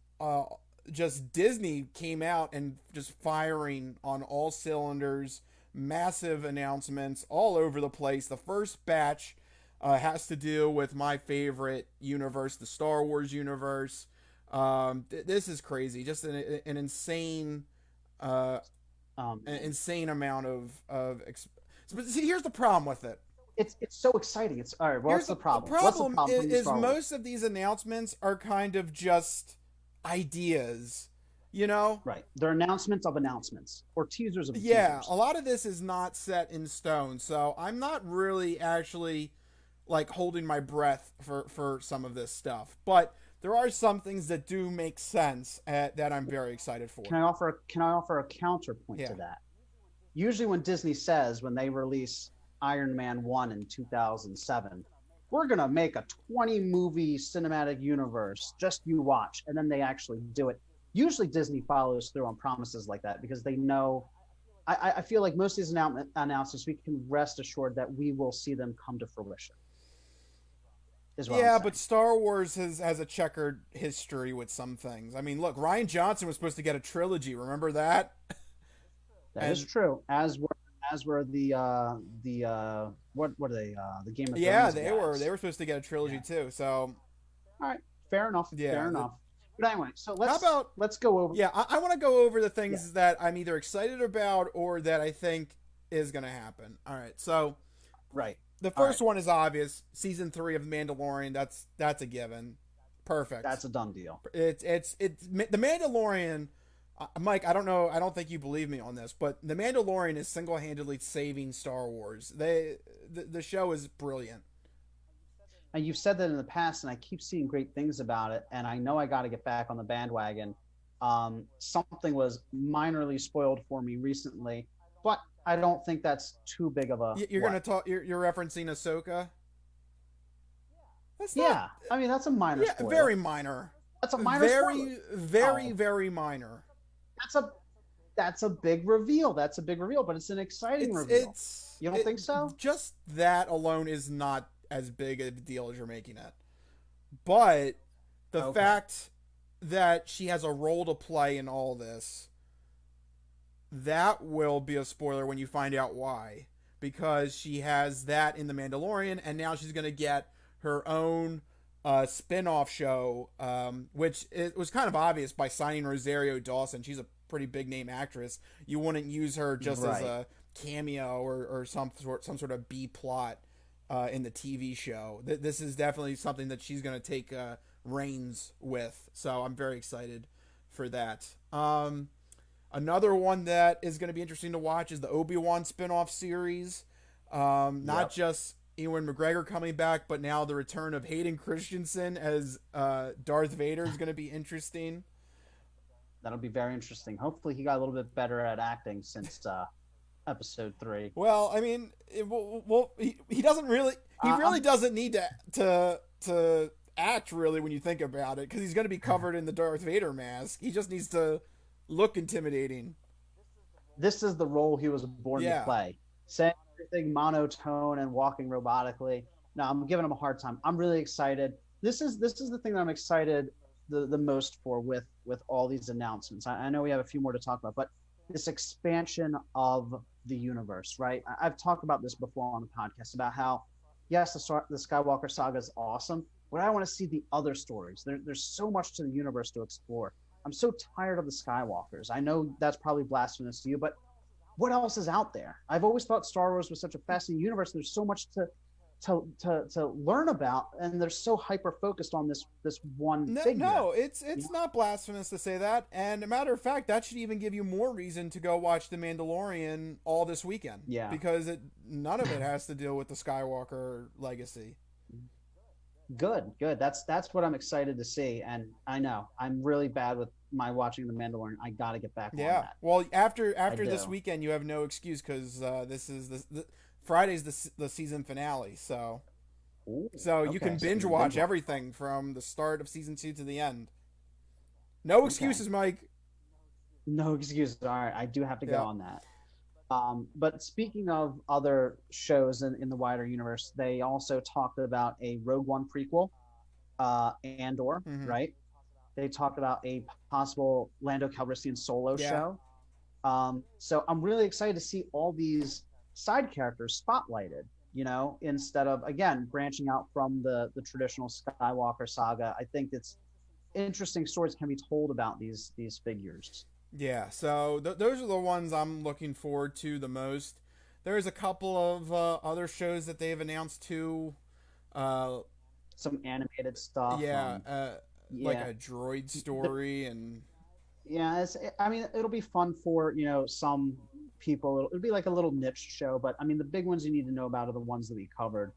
just Disney came out and just firing on all cylinders. Massive announcements all over the place. The first batch has to do with my favorite universe, the Star Wars universe. This is crazy. Just an insane, insane amount of. But see, here's the problem with it. It's so exciting. It's all right. What's the problem? The problem is most of these announcements are kind of just ideas. Right, they're announcements of announcements or teasers of teasers. Yeah, a lot of this is not set in stone, so I'm not really actually like holding my breath for some of this stuff, but there are some things that do make sense that I'm very excited for. Can I offer a counterpoint to that? Usually when Disney says, when they release Iron Man 1 in 2007, we're going to make a 20 movie cinematic universe, just you watch, and then they actually do it. Usually Disney follows through on promises like that because they know, I feel like most of these announcements, we can rest assured that we will see them come to fruition. Is what I'm Yeah, but saying. Star Wars has a checkered history with some things. I mean, look, Ryan Johnson was supposed to get a trilogy. Remember that? That is And true. As were the what are they the Game of yeah, Thrones they guys. were supposed to get a trilogy Yeah. too. So All right. Fair enough. Fair yeah, enough. But anyway, so how about let's go over. yeah? I want to go over the Yeah. things that I'm either excited about or that I think is going to happen. All right, so Right. the All right. first one is obvious. Season 3 of Mandalorian. That's a given. Perfect. That's a done deal. It's the Mandalorian. Mike, I don't know. I don't think you believe me on this, but the Mandalorian is single-handedly saving Star Wars. The show is brilliant. And you've said that in the past, and I keep seeing great things about it. And I know I got to get back on the bandwagon. Something was minorly spoiled for me recently, but I don't think that's too big of a You're gonna what. talk. You're referencing Ahsoka. That's not. Yeah, I mean that's a minor Yeah, spoiler. very minor. That's a minor spoiler. Very, Oh, very minor. that's a that's a big reveal. That's a big reveal, but it's an exciting reveal. You don't think so? Just that alone is not as big a deal as you're making it. But the Okay. fact that she has a role to play in all this, that will be a spoiler when you find out why. Because she has that in The Mandalorian, and now she's going to get her own spin off show, which it was kind of obvious by signing Rosario Dawson. She's a pretty big name actress. You wouldn't use her just as Right. a cameo or some sort of B plot in the TV show. This is definitely something that she's going to take reins with. So I'm very excited for that. Another one that is going to be interesting to watch is the Obi-Wan spin-off series. Not Yep. just Ewan McGregor coming back, but now the return of Hayden Christensen as Darth Vader is going to be interesting. That'll be very interesting. Hopefully, he got a little bit better at acting since episode three. Well, I mean, he doesn't really, he really I'm doesn't need to act really when you think about it, because he's going to be covered in the Darth Vader mask. He just needs to look intimidating. This is the role he was born to Yeah, play. Saying everything monotone and walking robotically. No, I'm giving him a hard time. I'm really excited. This is the thing that I'm excited the most for with all these announcements. I know we have a few more to talk about, but this expansion of the universe, right? I've talked about this before on the podcast about how yes, the Skywalker saga is awesome, but I want to see the other stories. There's so much to the universe to explore. I'm so tired of the Skywalkers. I know that's probably blasphemous to you, but what else is out there? I've always thought Star Wars was such a fascinating universe. There's so much to learn about, and they're so hyper focused on this one no, figure. no, it's You it's know? not blasphemous to say that. And a matter of fact, that should even give you more reason to go watch The Mandalorian all this weekend, Yeah, because none of it has to deal with the Skywalker legacy. good, good. That's what I'm excited to see. And I know I'm really bad with my watching the Mandalorian. I got to get back on Yeah. that. Well, I after this do. weekend, you have no excuse, because this is Friday's the season finale. Ooh, So you okay, can so I binge can watch binge watch. everything from the start of season 2 to the end. No Okay, excuses, Mike. no excuses. All right, I do have to go Yeah. on that. But speaking of other shows in the wider universe, they also talked about a Rogue One prequel, Andor, Hmm. right? They talked about a possible Lando Calrissian solo Yeah. show. So I'm really excited to see all these side characters spotlighted. Instead of again branching out from the traditional Skywalker saga, I think it's interesting stories can be told about these figures. Yeah. So those are the ones I'm looking forward to the most. There's a couple of other shows that they've announced too. Uh, Some animated stuff. yeah. Like Yeah, a droid the, story and yeah. I mean, it'll be fun for some people. It'll be like a little niche show, but I mean, the big ones you need to know about are the ones that we covered.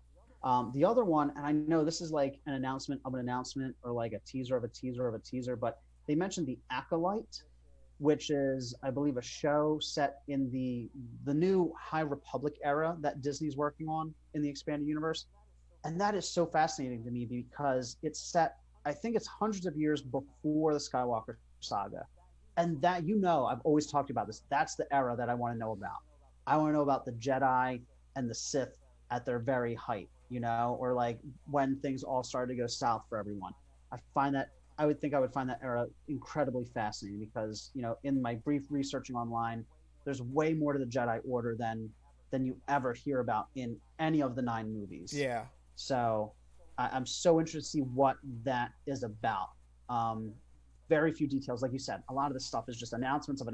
The other one, and I know this is like an announcement of an announcement or like a teaser of a teaser of a teaser, but they mentioned the Acolyte, which is, I believe, a show set in the new High Republic era that Disney's working on in the expanded universe. And that is so fascinating to me because it's set, I think it's hundreds of years before the Skywalker saga. and that, I've always talked about this. That's the era that I want to know about. I want to know about the Jedi and the Sith at their very height, or like when things all started to go south for everyone. I find that I would think I would find that era incredibly fascinating because, in my brief researching online, there's way more to the Jedi Order than you ever hear about in any of the nine movies. Yeah. So I'm so interested to see what that is about. Um, Very few details, like you said. A lot of this stuff is just announcements or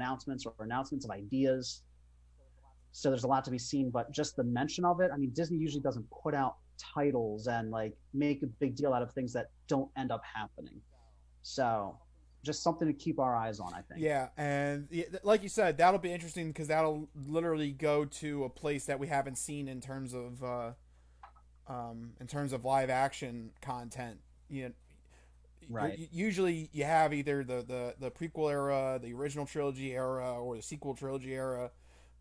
announcements of ideas. So there's a lot to be seen, but just the mention of it. I mean, Disney usually doesn't put out titles and like make a big deal out of things that don't end up happening. So just something to keep our eyes on, I think. Yeah, and like you said, that'll be interesting because that'll literally go to a place that we haven't seen in terms of live action content. You know, Right. usually you have either the prequel era, the original trilogy era, or the sequel trilogy era.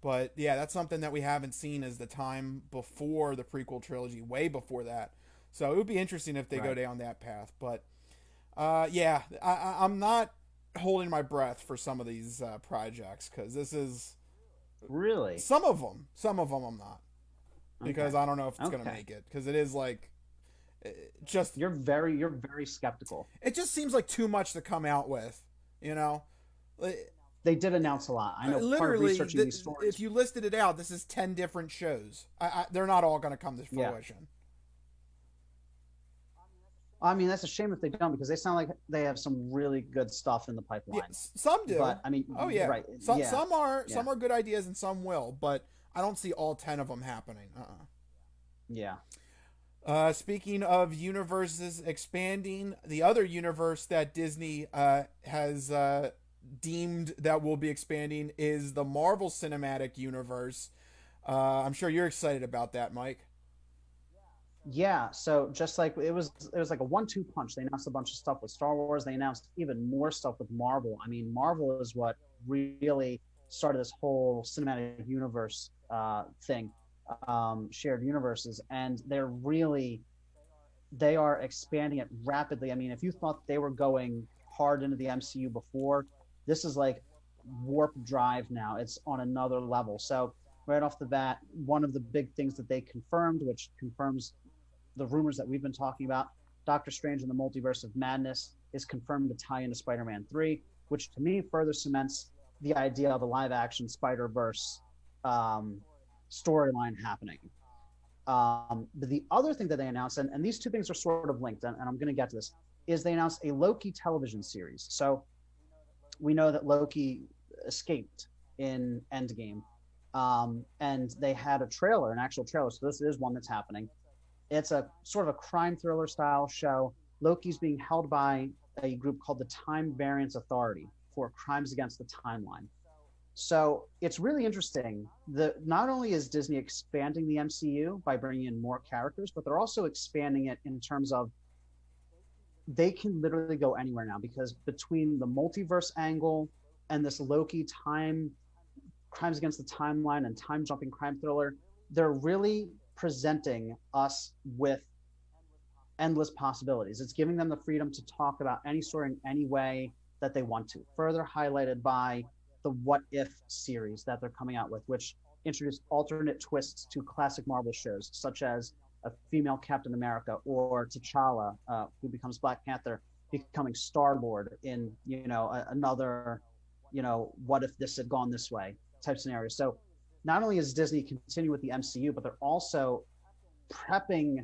But yeah, that's something that we haven't seen as the time before the prequel trilogy, way before that. So it would be interesting if they go Right. down that path. But yeah, I'm not holding my breath for some of these projects because this is Really? some of them. Some of them I'm not Okay. because I don't know if it's gonna Okay. make it because it is like just You're very skeptical. it just seems like too much to come out with, you know. They did announce a lot. I know part of Literally, researching these if stories. you listed it out, this is 10 different shows. They're not all going to come to Yeah. fruition. I mean, that's a shame if they don't because they sound like they have some really good stuff in the Yeah, pipeline. some do. But I mean, Oh you're yeah, right. Yeah. Yeah. some are good ideas and some will, but I don't see all 10 of them happening. Yeah. Speaking of universes expanding, the other universe that Disney has deemed that will be expanding is the Marvel Cinematic Universe. I'm sure you're excited about that, Mike. Yeah, so just like it was like a one-two punch. They announced a bunch of stuff with Star Wars. They announced even more stuff with Marvel. I mean, Marvel is what really started this whole cinematic universe thing, shared universes, and they are expanding it rapidly. I mean, if you thought they were going hard into the MCU before, this is like warp drive now. It's on another level. So right off the bat, one of the big things that they confirmed, which confirms the rumors that we've been talking about, Doctor Strange and the Multiverse of Madness is confirmed to tie into Spider-Man 3, which to me further cements the idea of a live-action Spider-Verse um, storyline happening. But the other thing that they announced, and these two things are sort of linked, and I'm going to get to this, is they announced a Loki television series. So we know that Loki escaped in Endgame, and they had a trailer, an actual trailer. So this is one that's happening. It's a sort of a crime thriller style show. Loki's being held by a group called the Time Variance Authority for crimes against the timeline. So it's really interesting. Not only is Disney expanding the MCU by bringing in more characters, but they're also expanding it in terms of they can literally go anywhere now because between the multiverse angle and this Loki time crimes against the timeline and time jumping crime thriller, they're really presenting us with endless possibilities. It's giving them the freedom to talk about any story in any way that they want to. Further highlighted by the What If series that they're coming out with, which introduced alternate twists to classic Marvel shows, such as a female Captain America or T'Challa, who becomes Black Panther, becoming Star Lord in another what if this had gone this way type scenario. So not only is Disney continuing with the MCU, but they're also prepping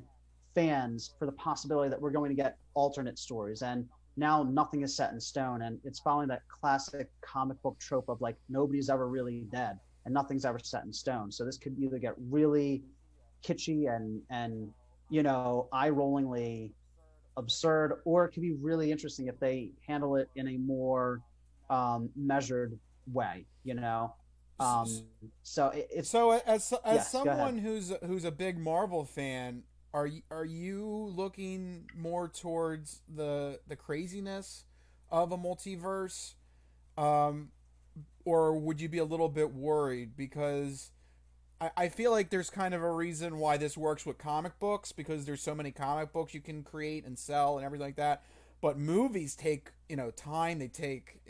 fans for the possibility that we're going to get alternate stories. And now nothing is set in stone. And it's following that classic comic book trope of like nobody's ever really dead and nothing's ever set in stone. So this could either get really kitschy and eye-rollingly absurd, or it could be really interesting if they handle it in a more measured way. So it's So as yes. Go ahead. someone who's a big Marvel fan, are you looking more towards the craziness of a multiverse, um, or would you be a little bit worried because I feel like there's kind of a reason why this works with comic books because there's so many comic books you can create and sell and everything like that. But movies take time. They take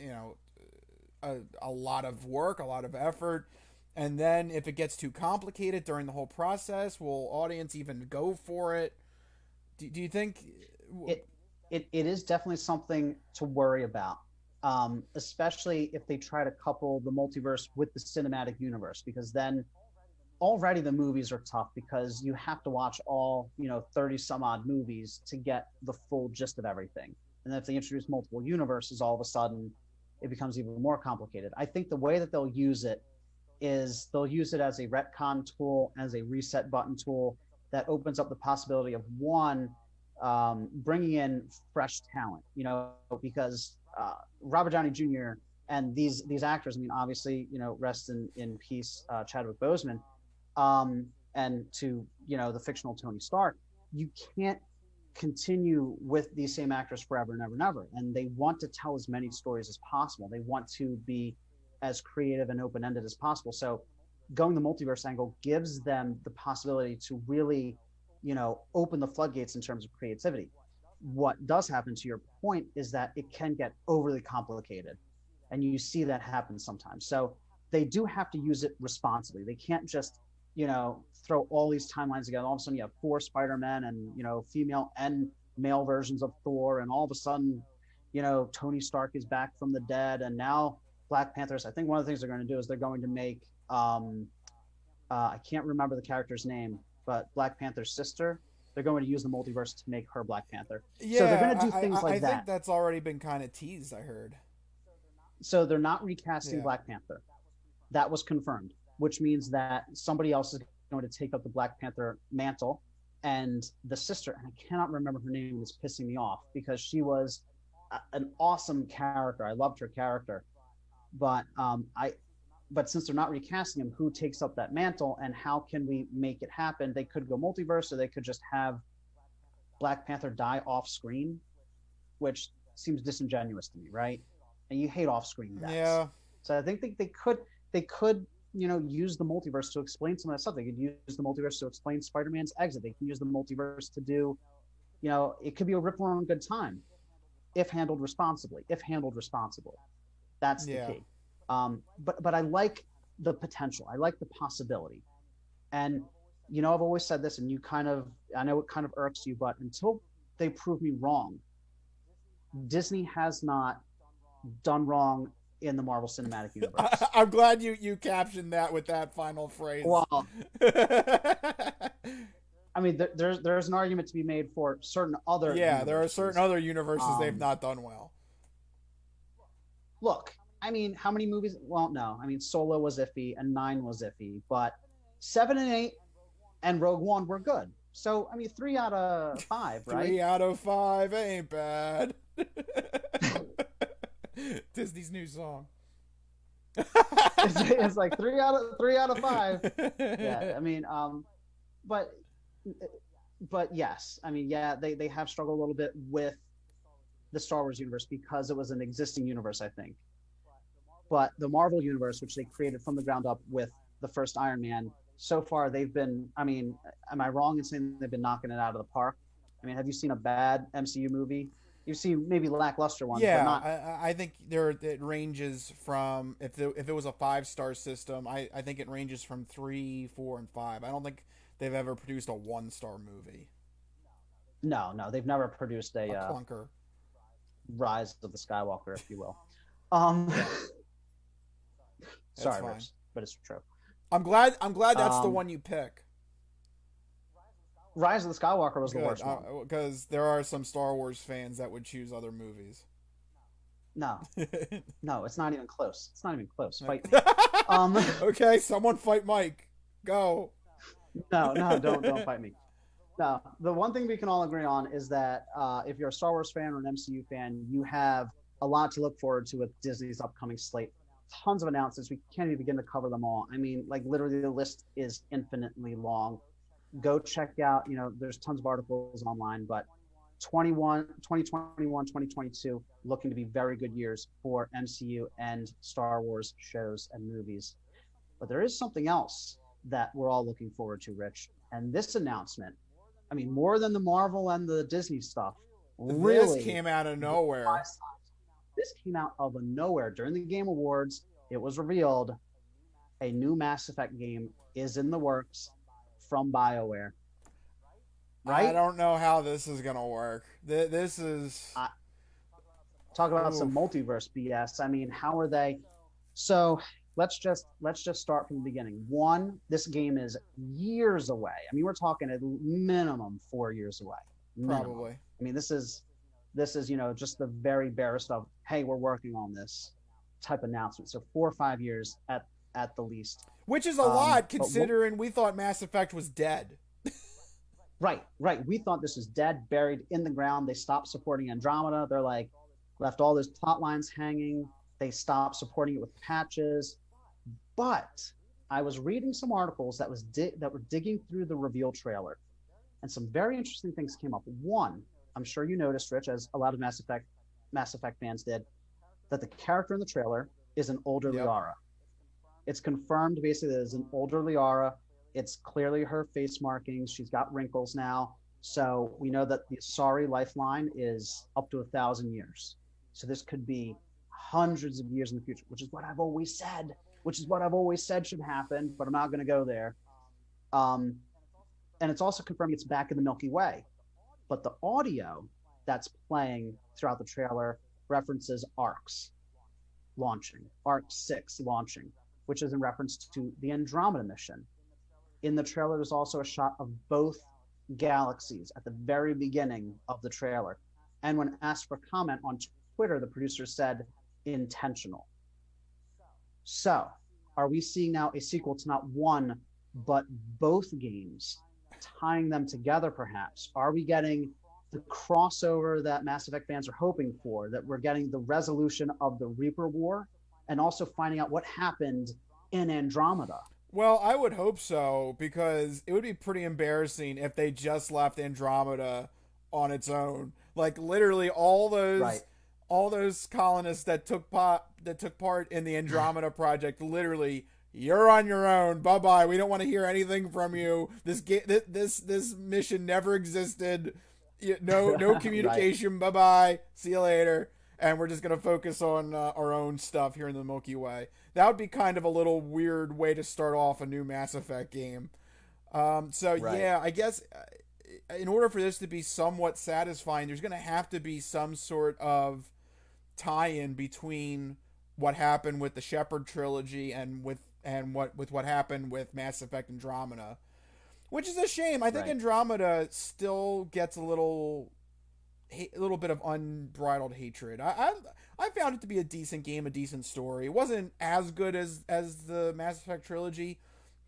a lot of work, a lot of effort. And then if it gets too complicated during the whole process, will audience even go for it? Do you think? it it is definitely something to worry about, especially if they try to couple the multiverse with the cinematic universe, because then already the movies are tough because you have to watch all 30 some odd movies to get the full gist of everything. And then if they introduce multiple universes, all of a sudden it becomes even more complicated. I think the way that they'll use it is they'll use it as a retcon tool, as a reset button tool that opens up the possibility of one, bringing in fresh talent, because Robert Downey Jr. and these actors, I mean, obviously, rest in peace, Chadwick Boseman, and to the fictional Tony Stark. You can't continue with these same actors forever and ever and ever, and they want to tell as many stories as possible. They want to be as creative and open-ended as possible. So going the multiverse angle gives them the possibility to really open the floodgates in terms of creativity. What does happen, to your point, is that it can get overly complicated, and you see that happen sometimes. So they do have to use it responsibly. They can't just throw all these timelines together. All of a sudden you have 4 Spider-Men and female and male versions of Thor, and all of a sudden Tony Stark is back from the dead, and now Black Panthers. I think one of the things they're going to do is they're going to make I can't remember the character's name, but Black Panther's sister, they're going to use the multiverse to make her Black Panther. Yeah, so they're going to do things like that. I think that's already been kind of teased, I heard. So they're not recasting Black Panther. That was confirmed, which means that somebody else is going to take up the Black Panther mantle. And the sister, and I cannot remember her name, is pissing me off because she was an awesome character. I loved her character. But but since they're not recasting him, who takes up that mantle, and how can we make it happen? They could go multiverse, or they could just have Black Panther die off screen, which seems disingenuous to me, right? And you hate off screen deaths. Yeah. So I think they could use the multiverse to explain some of that stuff. They could use the multiverse to explain Spider-Man's exit. They can use the multiverse to do, it could be a ripple around good time if handled responsibly. That's the key. But I like the potential. I like the possibility. And, I've always said this, and I know it kind of irks you, but until they prove me wrong, Disney has not done wrong in the Marvel Cinematic Universe. I'm glad you captioned that with that final phrase. Well, I mean, there's an argument to be made for certain other. Yeah, there are certain other universes they've not done well. Look, I mean, how many movies? Well, no. I mean, Solo was iffy and 9 was iffy, but 7 and 8 and Rogue One were good. So, I mean, 3 out of 5, right? 3 out of 5 ain't bad. Disney's new song. It's like 3 out of 5. Yeah, I mean, but yes, I mean, yeah, they have struggled a little bit with the Star Wars universe because it was an existing universe, I think. But the Marvel universe, which they created from the ground up with the first Iron Man, so far they've been, I mean, am I wrong in saying they've been knocking it out of the park? I mean, have you seen a bad MCU movie? You've seen maybe lackluster ones. Yeah, but not... I think it ranges from, if it was a 5-star system, I think it ranges from 3, 4, and 5. I don't think they've ever produced a 1-star movie. No, they've never produced a clunker. Rise of the Skywalker, if you will. Sorry, Rich, but it's true. I'm glad that's the one you pick. Rise of the Skywalker was the worst one. Because there are some Star Wars fans that would choose other movies. No, it's not even close. Fight me. Okay, someone fight Mike. Go. No, don't fight me. No, the one thing we can all agree on is that if you're a Star Wars fan or an MCU fan, you have a lot to look forward to with Disney's upcoming slate. Tons of announcements. We can't even begin to cover them all. I mean, like literally the list is infinitely long. Go check out, there's tons of articles online, but 2021, 2022, looking to be very good years for MCU and Star Wars shows and movies. But there is something else that we're all looking forward to, Rich. And this announcement, I mean, more than the Marvel and the Disney stuff, really this came out of nowhere. this came out of nowhere during the Game Awards. It was revealed a new Mass Effect game is in the works from BioWare, I right? don't know how this is gonna work. This is Uh, Talk about some oof. multiverse BS. I mean, how are they? So let's just start from the beginning. One, this game is years away. I mean, we're talking at minimum 4 years away. Minimum. Probably. I mean, this is just the very barest of, hey, we're working on this type announcement. So 4 or 5 years at the least. Which is a lot But what considering we thought Mass Effect was dead. Right. We thought this was dead, buried in the ground. They stopped supporting Andromeda. They're like, left all those plot lines hanging. They stopped supporting it with patches. But I was reading some articles that were digging through the reveal trailer, and some very interesting things came up. One, I'm sure you noticed, Rich, as a lot of Mass Effect fans did, that the character in the trailer is an older Yep. Liara. It's confirmed basically that it's an older Liara. It's clearly her face markings. She's got wrinkles now. So we know that the Asari lifeline is up to 1,000 years. So this could be hundreds of years in the future, which is what I've always said, should happen, but I'm not going to go there. Um, and it's also confirmed it's back in the Milky Way. But the audio that's playing throughout the trailer references ARCs launching, ARC 6 launching, which is in reference to the Andromeda mission. In the trailer, there's also a shot of both galaxies at the very beginning of the trailer. And when asked for comment on Twitter, the producer said intentional. So, are we seeing now a sequel to not one, but both games, tying them together perhaps? Are we getting the crossover that Mass Effect fans are hoping for, that we're getting the resolution of the Reaper War and also finding out what happened in Andromeda? Well, I would hope so because it would be pretty embarrassing if they just left Andromeda on its own. Like literally Right. all those colonists that took part in the Andromeda project literally you're on your own. Bye-bye. We don't want to hear anything from you. This mission never existed. No Right. communication. Bye-bye. See you later. And we're just going to focus on our own stuff here in the Milky Way. That would be kind of a little weird way to start off a new Mass Effect game. So Right. yeah, I guess in order for this to be somewhat satisfying, there's going to have to be some sort of tie-in between what happened with the Shepard trilogy and what happened with Mass Effect Andromeda, which is a shame. I think Right. Andromeda still gets a little bit of unbridled hatred. I found it to be a decent game, a decent story. It wasn't as good as the Mass Effect trilogy,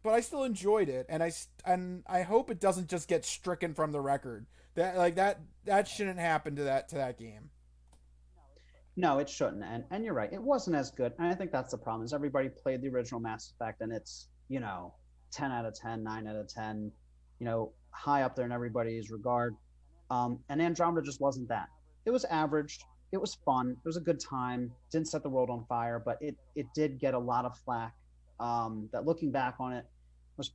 but I still enjoyed it, and I hope it doesn't just get stricken from the record. That shouldn't happen to that game. No, it shouldn't. And you're right. It wasn't as good. And I think that's the problem is everybody played the original Mass Effect and it's, 10 out of 10, 9 out of 10, high up there in everybody's regard. And Andromeda just wasn't that. It was average. It was fun. It was a good time. Didn't set the world on fire, but it did get a lot of flack. That looking back on it was,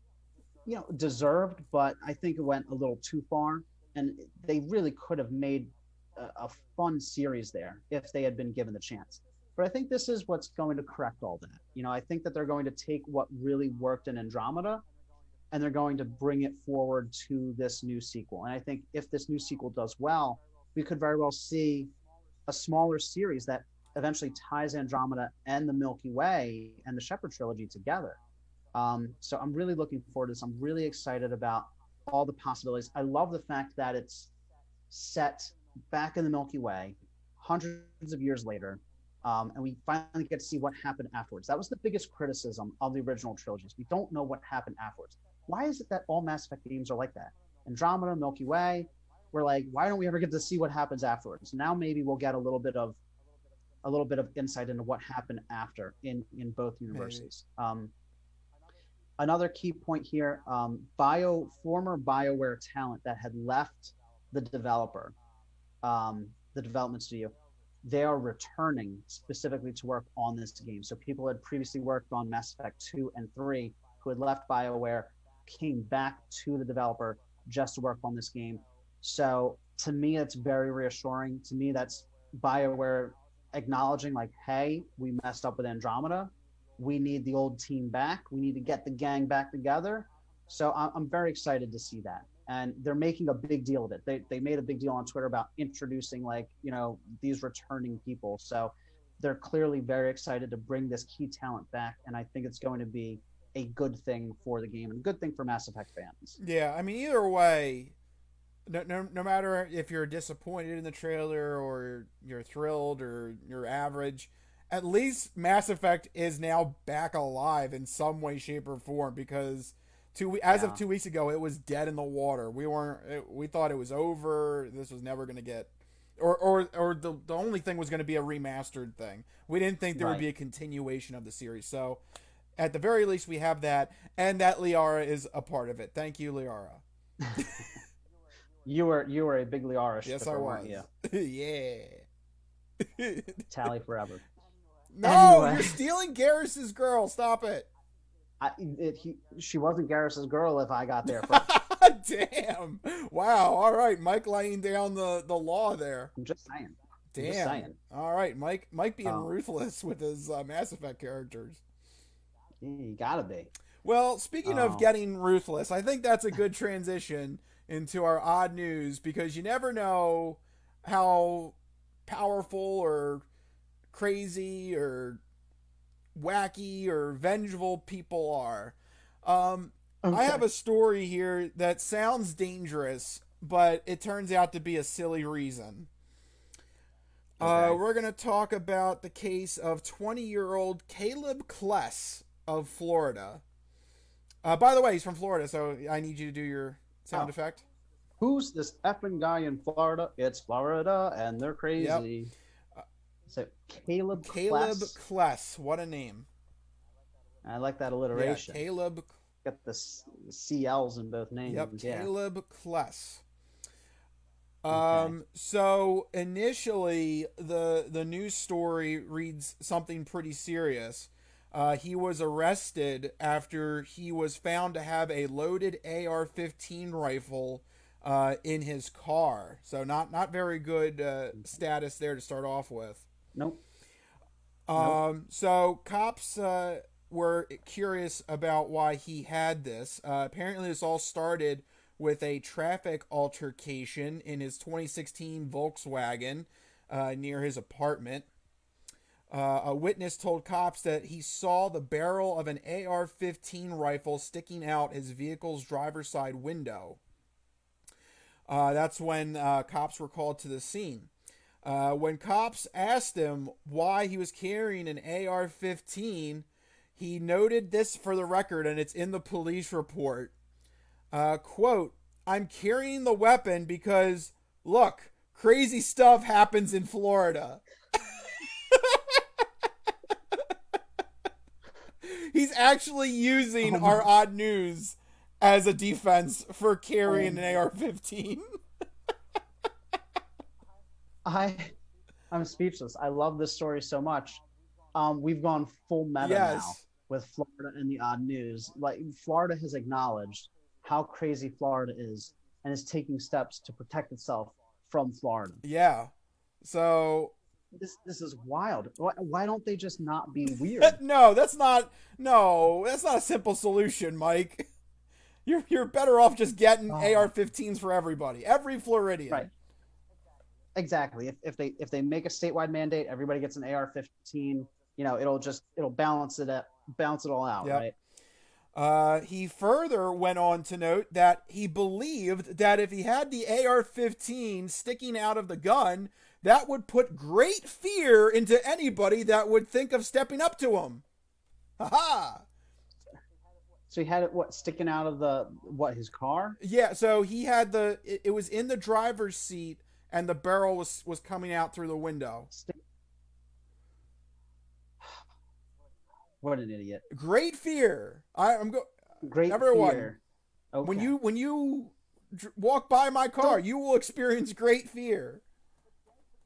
deserved, but I think it went a little too far. And they really could have made a fun series there if they had been given the chance. But I think this is what's going to correct all that. I think that they're going to take what really worked in Andromeda and they're going to bring it forward to this new sequel. And I think if this new sequel does well, we could very well see a smaller series that eventually ties Andromeda and the Milky Way and the Shepard trilogy together. So I'm really looking forward to this. I'm really excited about all the possibilities. I love the fact that it's set back in the Milky Way, hundreds of years later, and we finally get to see what happened afterwards. That was the biggest criticism of the original trilogies. We don't know what happened afterwards. Why is it that all Mass Effect games are like that? Andromeda, Milky Way, we're like, why don't we ever get to see what happens afterwards? Now maybe we'll get a little bit of insight into what happened after in both Maybe. universes. Another key point here: former BioWare talent that had left the developer, the development studio, they are returning specifically to work on this game. So people had previously worked on Mass Effect 2 and 3 who had left BioWare came back to the developer just to work on this game. So to me, it's very reassuring. To me, that's BioWare acknowledging like, hey, we messed up with Andromeda. We need the old team back. We need to get the gang back together. So I'm very excited to see that. And they're making a big deal of it. They made a big deal on Twitter about introducing like, these returning people. So they're clearly very excited to bring this key talent back. And I think it's going to be a good thing for the game and a good thing for Mass Effect fans. Yeah, I mean, either way, no matter if you're disappointed in the trailer or you're thrilled or you're average, at least Mass Effect is now back alive in some way, shape, or form. Because as of 2 weeks ago, it was dead in the water. We thought it was over. This was never going to get, or the only thing was going to be a remastered thing. We didn't think there would be a continuation of the series. So, at the very least, we have that, and that Liara is a part of it. Thank you, Liara. You were a big Liara yes, shipper, I was. weren't you? Yeah. Tally forever. No, Anyway. you're stealing Garrus's girl. Stop it. She wasn't Garrus's girl if I got there first. Damn. Wow. All right, Mike laying down the law there. I'm just saying. Damn. All right, Mike being ruthless with his Mass Effect characters. You gotta be. Well, speaking of getting ruthless, I think that's a good transition into our odd news, because you never know how powerful or crazy or wacky or vengeful people are. I have a story here that sounds dangerous, but it turns out to be a silly reason. Okay. We're going to talk about the case of 20-year-old Caleb Kless of Florida. By the way, he's from Florida, so I need you to do your sound effect. Who's this effing guy in Florida? It's Florida, and they're crazy. Yep. So Caleb Kless. What a name. I like that alliteration. Yeah, Caleb. Got the CLs in both names. Yep, Caleb Kless. Okay. So initially, the news story reads something pretty serious. He was arrested after he was found to have a loaded AR-15 rifle in his car. So not very good status there to start off with. Nope. So cops were curious about why he had this. Apparently, this all started with a traffic altercation in his 2016 Volkswagen near his apartment. A witness told cops that he saw the barrel of an AR-15 rifle sticking out his vehicle's driver's side window. That's when cops were called to the scene. When cops asked him why he was carrying an AR-15, he noted this for the record, and it's in the police report. Quote, "I'm carrying the weapon because, look, crazy stuff happens in Florida." He's actually using our odd news as a defense for carrying an AR-15. I'm speechless. I love this story so much. We've gone full meta now with Florida and the odd news. Like, Florida has acknowledged how crazy Florida is and is taking steps to protect itself from Florida. Yeah. So this is wild. Why don't they just not be weird? No, that's not a simple solution, Mike. You're better off just getting AR-15s for everybody, every Floridian. Right. Exactly. If they make a statewide mandate, everybody gets an AR-15. It'll balance it all out, right? He further went on to note that he believed that if he had the AR-15 sticking out of the gun, that would put great fear into anybody that would think of stepping up to him. Ha-ha! So he had it, sticking out of his car? Yeah, so he had it was in the driver's seat, and the barrel was coming out through the window. What an idiot! Great fear. Great everyone, fear. Okay. When you walk by my car, you will experience great fear.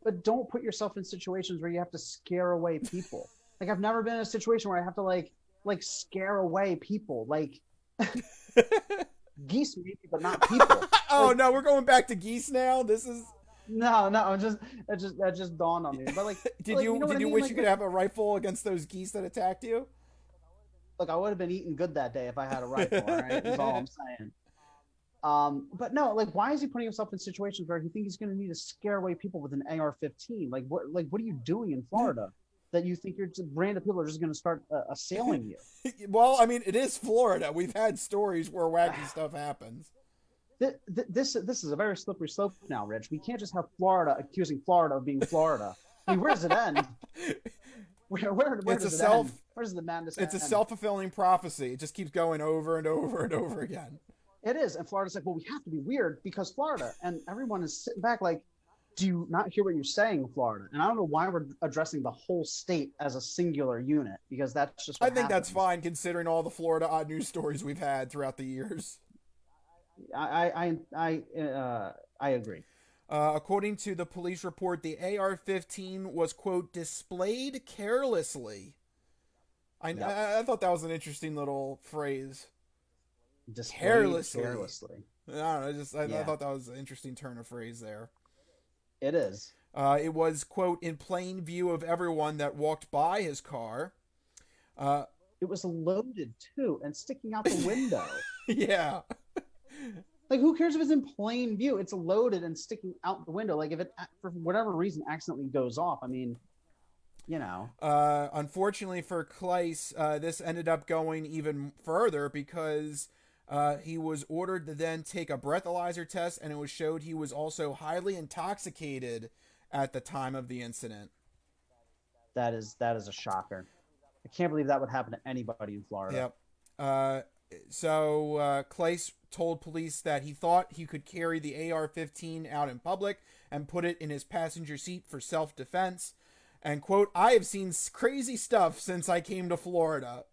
But don't put yourself in situations where you have to scare away people. Like, I've never been in a situation where I have to like scare away people. Like geese maybe, but not people. No, we're going back to geese now. This is No, no, that just dawned on me. But Did like, you you know what did I you mean? wish you could have a rifle against those geese that attacked you? Like I would have been eating good that day if I had a rifle. All right, is all I'm saying. But no, like, why is he putting himself in situations where he thinks he's going to need to scare away people with an AR-15? What are you doing in Florida that you think random people are just going to start assailing you? Well, I mean, it is Florida. We've had stories where wacky stuff happens. This is a very slippery slope now, Rich. We can't just have Florida accusing Florida of being Florida. I mean, where does it end? Where It's a does it self end? Where does the madness it's a end? self-fulfilling prophecy. It just keeps going over and over and over again. It is, and Florida's like, well, we have to be weird because Florida, and everyone is sitting back like, do you not hear what you're saying, Florida? And I don't know why we're addressing the whole state as a singular unit because that's just I what think that's happens. fine considering all the Florida odd news stories we've had throughout the years. I agree. According to the police report, the AR-15 was, quote, displayed carelessly. Yep. I thought that was an interesting little phrase. Displayed Carelessly. carelessly. I don't know. I Yeah, thought that was an interesting turn of phrase there. it is. It was, quote, in plain view of everyone that walked by his car. Uh, It was loaded too and sticking out the window. yeah. Like, who cares if it's in plain view? It's loaded and sticking out the window. Like, if it, for whatever reason, accidentally goes off, I mean, you know. Unfortunately for Kleiss, this ended up going even further because he was ordered to then take a breathalyzer test, and it was showed he was also highly intoxicated at the time of the incident. That is a shocker. I can't believe that would happen to anybody in Florida. Yep. Uh, so Kleiss told police that he thought he could carry the AR-15 out in public and put it in his passenger seat for self-defense. And, quote, I have seen crazy stuff since I came to Florida.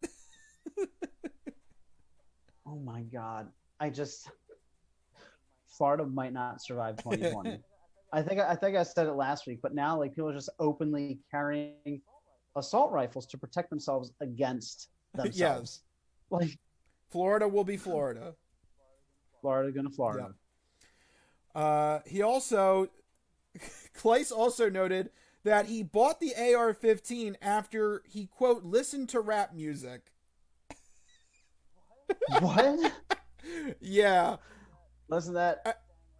Oh my God. I just Florida might not survive 2020. I think I said it last week, but now like people are just openly carrying assault rifles to protect themselves against Yes. themselves. Like Florida will be Florida. Florida gonna Florida. He also, Kleiss also noted that he bought the AR-15 after he, quote, listened to rap music. What? Yeah. Listen to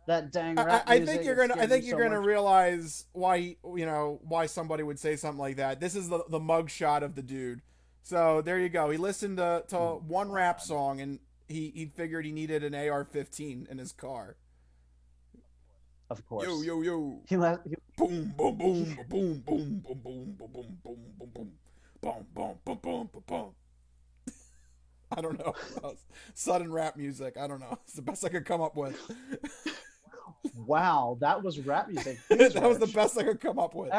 that dang rap I music. think you're It gonna. I scared think me you're so gonna much. realize why somebody would say something like that. This is the mug shot of the dude. So there you go. He listened to Oh one my rap God. song and he figured he needed an AR-15 in his car. Of Yo course. yo yo. He left Boom boom he, boom boom boom boom boom boom boom boom boom boom boom boom boom boom boom boom. I don't know. Sudden rap music. I don't know. It's the best I could come up with. wow, that was rap music. Please, That was the Rich. best I could come up with.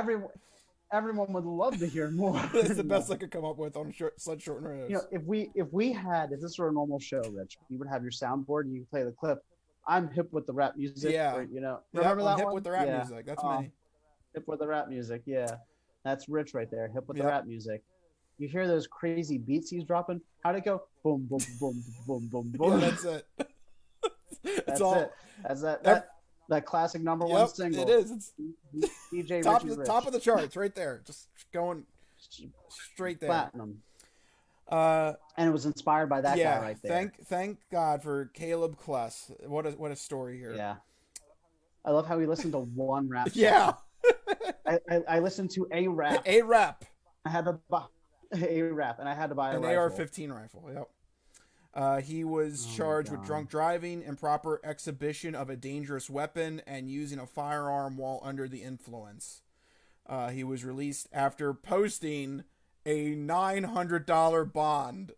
Everyone would love to hear more. That's the best I could come up with on such short notice. If this were a normal show, Rich, you would have your soundboard and you play the clip. I'm hip with the rap music. Yeah. Or, Yep, remember I'm that hip one? with the rap Yeah. music. That's me. Hip with the rap music. Yeah, that's Rich right there. Hip with the Yep. rap music. You hear those crazy beats he's dropping? How'd it go? Boom, boom, boom, boom, boom, Yeah, boom. that's it. That's all. it. That's that classic number one Yep, single. it is. It's DJ top Richie Rich. top of the charts right there. Just going straight there. Platinum. Uh, And it was inspired by that yeah. guy right there. Thank God for Caleb Kless. What a story here. Yeah. I love how he listened to one rap song. Yeah. I listened to a rap. A rep. I had to buy a rap, and I had to buy a An rifle. AR-15 rifle. Yep. He was charged with God. drunk driving, improper exhibition of a dangerous weapon, and using a firearm while under the influence. He was released after posting a $900 bond.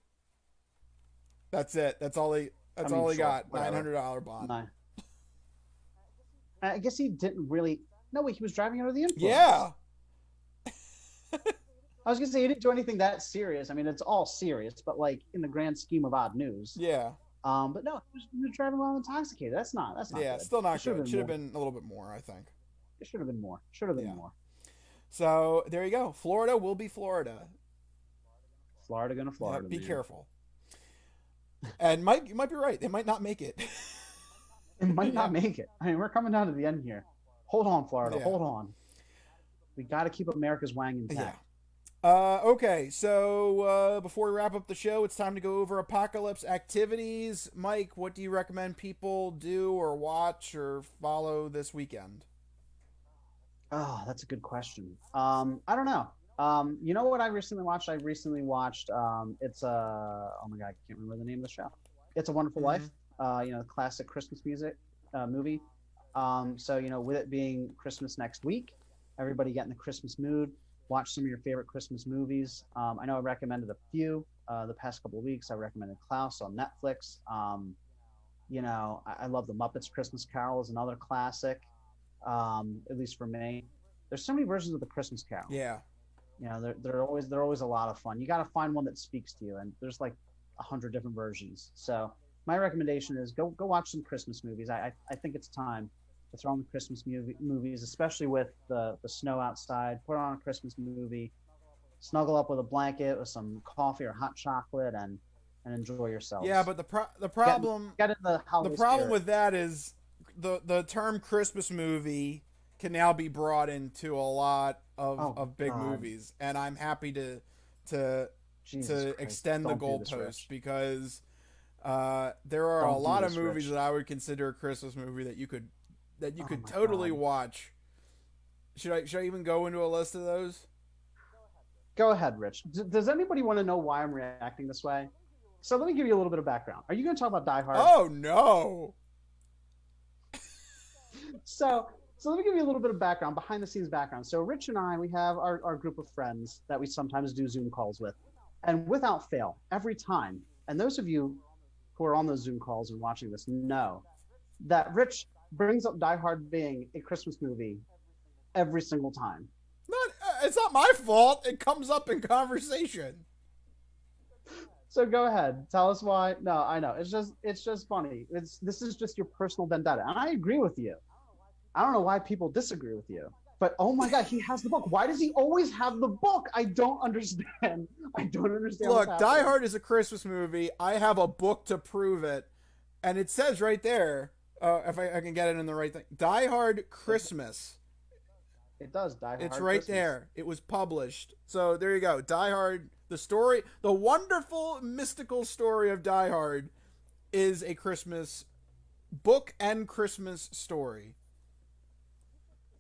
That's it. That's all he. That's all he sure, got. whatever. $900 bond. No. I guess he didn't really. No, wait, he was driving under the influence. Yeah. I was gonna say he didn't do anything that serious. I mean, it's all serious, but like in the grand scheme of odd news. Yeah. But no, he was driving while intoxicated. That's not. Yeah. Good. Still not It should good. Should have more. been a little bit more, I think. It should have been more. Should have been Yeah. more. So there you go. Florida will be Florida. Florida gonna Florida. Yep, be man. careful. And you might be right. They might not make it. It might not make it. I mean, we're coming down to the end here. Hold on, Florida. Yeah. Hold on. We got to keep America's wang Yeah. intact. Okay, so before we wrap up the show, it's time to go over apocalypse activities. Mike, what do you recommend people do or watch or follow this weekend? Oh, that's a good question. I don't know. You know what I recently watched? I recently watched it's oh my god, I can't remember the name of the show. It's a Wonderful Mm-hmm. Life. Classic Christmas music movie. So with it being Christmas next week, everybody get in the Christmas mood. Watch some of your favorite Christmas movies. I know I recommended a few the past couple of weeks. I recommended Klaus on Netflix. I love The Muppets Christmas Carol is another classic, at least for me. There's so many versions of the Christmas Carol. Yeah. They're always a lot of fun. You got to find one that speaks to you, and there's like 100 different versions. So my recommendation is go watch some Christmas movies. I think it's time to throw on the Christmas movies, especially with the snow outside. Put on a Christmas movie, snuggle up with a blanket with some coffee or hot chocolate, and enjoy Yeah, yourselves. but the Get problem get in the the holiday problem spirit. with that is the term Christmas movie can now be brought into a lot Oh of big God, movies, and I'm happy to Jesus to Christ! extend the Don't do this, goalpost Rich. because there are a Don't do lot of this, movies Rich. that I would consider a Christmas movie that you Oh could my totally God. watch. Should I even go into a list of those? Go ahead, Rich. Does anybody want to know why I'm reacting this way? So let me give you a little bit of background. Are you going to talk about Die Hard? Oh no! So let me give you a little bit of background, behind the scenes background. So Rich and I, we have our group of friends that we sometimes do Zoom calls with. And without fail, every time, and those of you who are on those Zoom calls and watching this know that Rich brings up Die Hard being a Christmas movie every single time. Not it's not my fault. It comes up in conversation. So go ahead, tell us why. No, I know. It's just funny. This is just your personal vendetta. And I agree with you. I don't know why people disagree with you. But oh my God, he has the book. Why does he always have the book? I don't understand. I don't understand what's Look, Die happening. Hard is a Christmas movie. I have a book to prove it, and it says right there, if I can get it in the right thing, Die Hard It, Christmas. it does Die It's Hard right Christmas. there. It was published. So there you go. Die Hard, the story, the wonderful mystical story of Die Hard, is a Christmas book and Christmas story.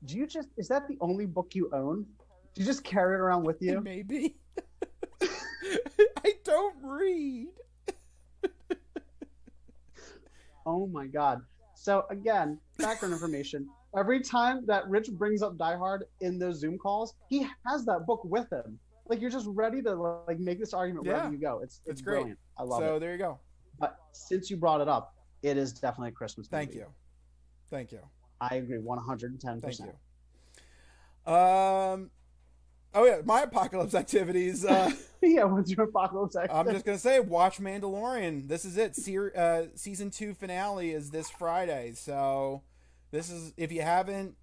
Is that the only book you own? Do you just carry it around with you? Maybe. I don't read. Oh my God. So again, background information. Every time that Rich brings up Die Hard in those Zoom calls, he has that book with him. Like you're just ready to like make this argument wherever Yeah, you go. It's it's great. brilliant. I love So it. there you go. But since you brought it up, it is definitely a Christmas Thank movie. you. Thank you. I agree Thank 110%. you. Oh yeah, my apocalypse activities. Yeah, what's your apocalypse I'm active? just gonna say, watch Mandalorian. This is it. Season 2 finale is this Friday. So, this is if you haven't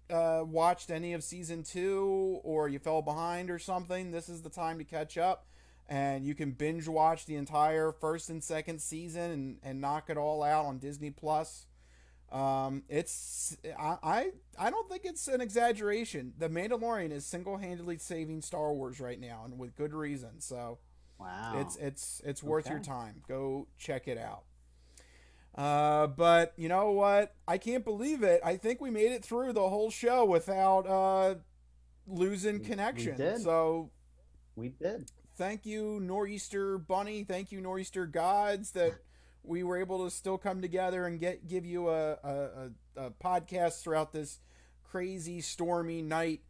watched any of season 2 or you fell behind or something, this is the time to catch up, and you can binge watch the entire first and second season and knock it all out on Disney Plus. It's I don't think it's an exaggeration. The Mandalorian is single handedly saving Star Wars right now, and with good reason. So Wow. it's worth your Okay. time. Go check it out. But you know what? I can't believe it. I think we made it through the whole show without losing We connection. did. So We did. thank you, Nor'easter Bunny. Thank you, Nor'easter Gods, that we were able to still come together and give you a podcast throughout this crazy stormy night.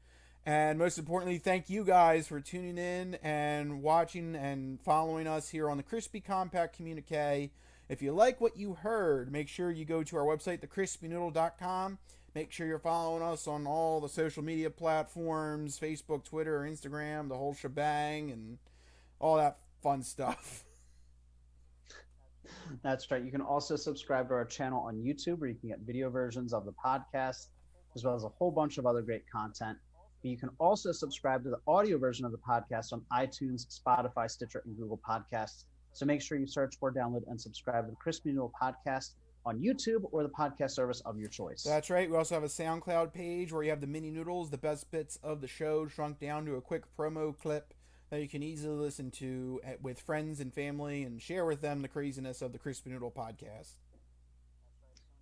And most importantly, thank you guys for tuning in and watching and following us here on the Crispy Compact Communique. If you like what you heard, make sure you go to our website, thecrispynoodle.com. Make sure you're following us on all the social media platforms, Facebook, Twitter, Instagram, the whole shebang, and all that fun stuff. That's right. You can also subscribe to our channel on YouTube where you can get video versions of the podcast, as well as a whole bunch of other great content. But you can also subscribe to the audio version of the podcast on iTunes, Spotify, Stitcher, and Google Podcasts. So make sure you search for, download, and subscribe to the Crispy Noodle Podcast. on YouTube or the podcast service of your choice. That's right. We also have a SoundCloud page where you have the mini noodles, the best bits of the show shrunk down to a quick promo clip that you can easily listen to with friends and family and share with them the craziness of the Crispy Noodle podcast.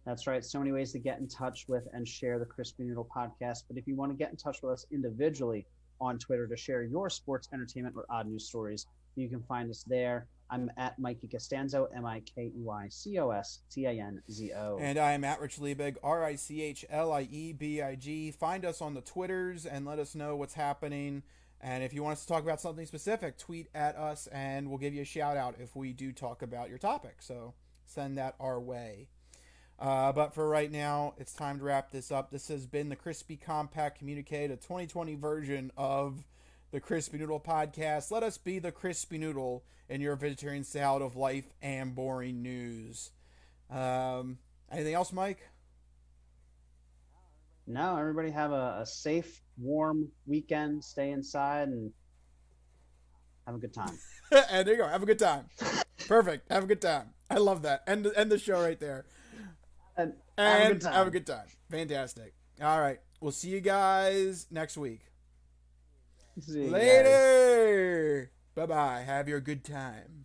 That's right. So many ways to get in touch with and share the Crispy Noodle podcast. But if you want to get in touch with us individually on Twitter to share your sports, entertainment, or odd news stories, you can find us there. I'm at Mikey Costanzo, MikeyCostanzo. And I am at Rich Liebig, RichLiebig. Find us on the Twitters and let us know what's happening. And if you want us to talk about something specific, tweet at us and we'll give you a shout out if we do talk about your topic. So send that our way. But for right now, it's time to wrap this up. This has been the Crispy Compact Communiqué, the 2020 version of the Crispy Noodle podcast. Let us be the Crispy Noodle in your vegetarian salad of life and boring news. Anything else, Mike? No, everybody have a safe, warm weekend. Stay inside and have a good time. And there you go. Have a good time. Perfect. Have a good time. I love that. End the show right there. And have a good time. Fantastic. All right. We'll see you guys next week. Later. Bye-bye. Have your good time.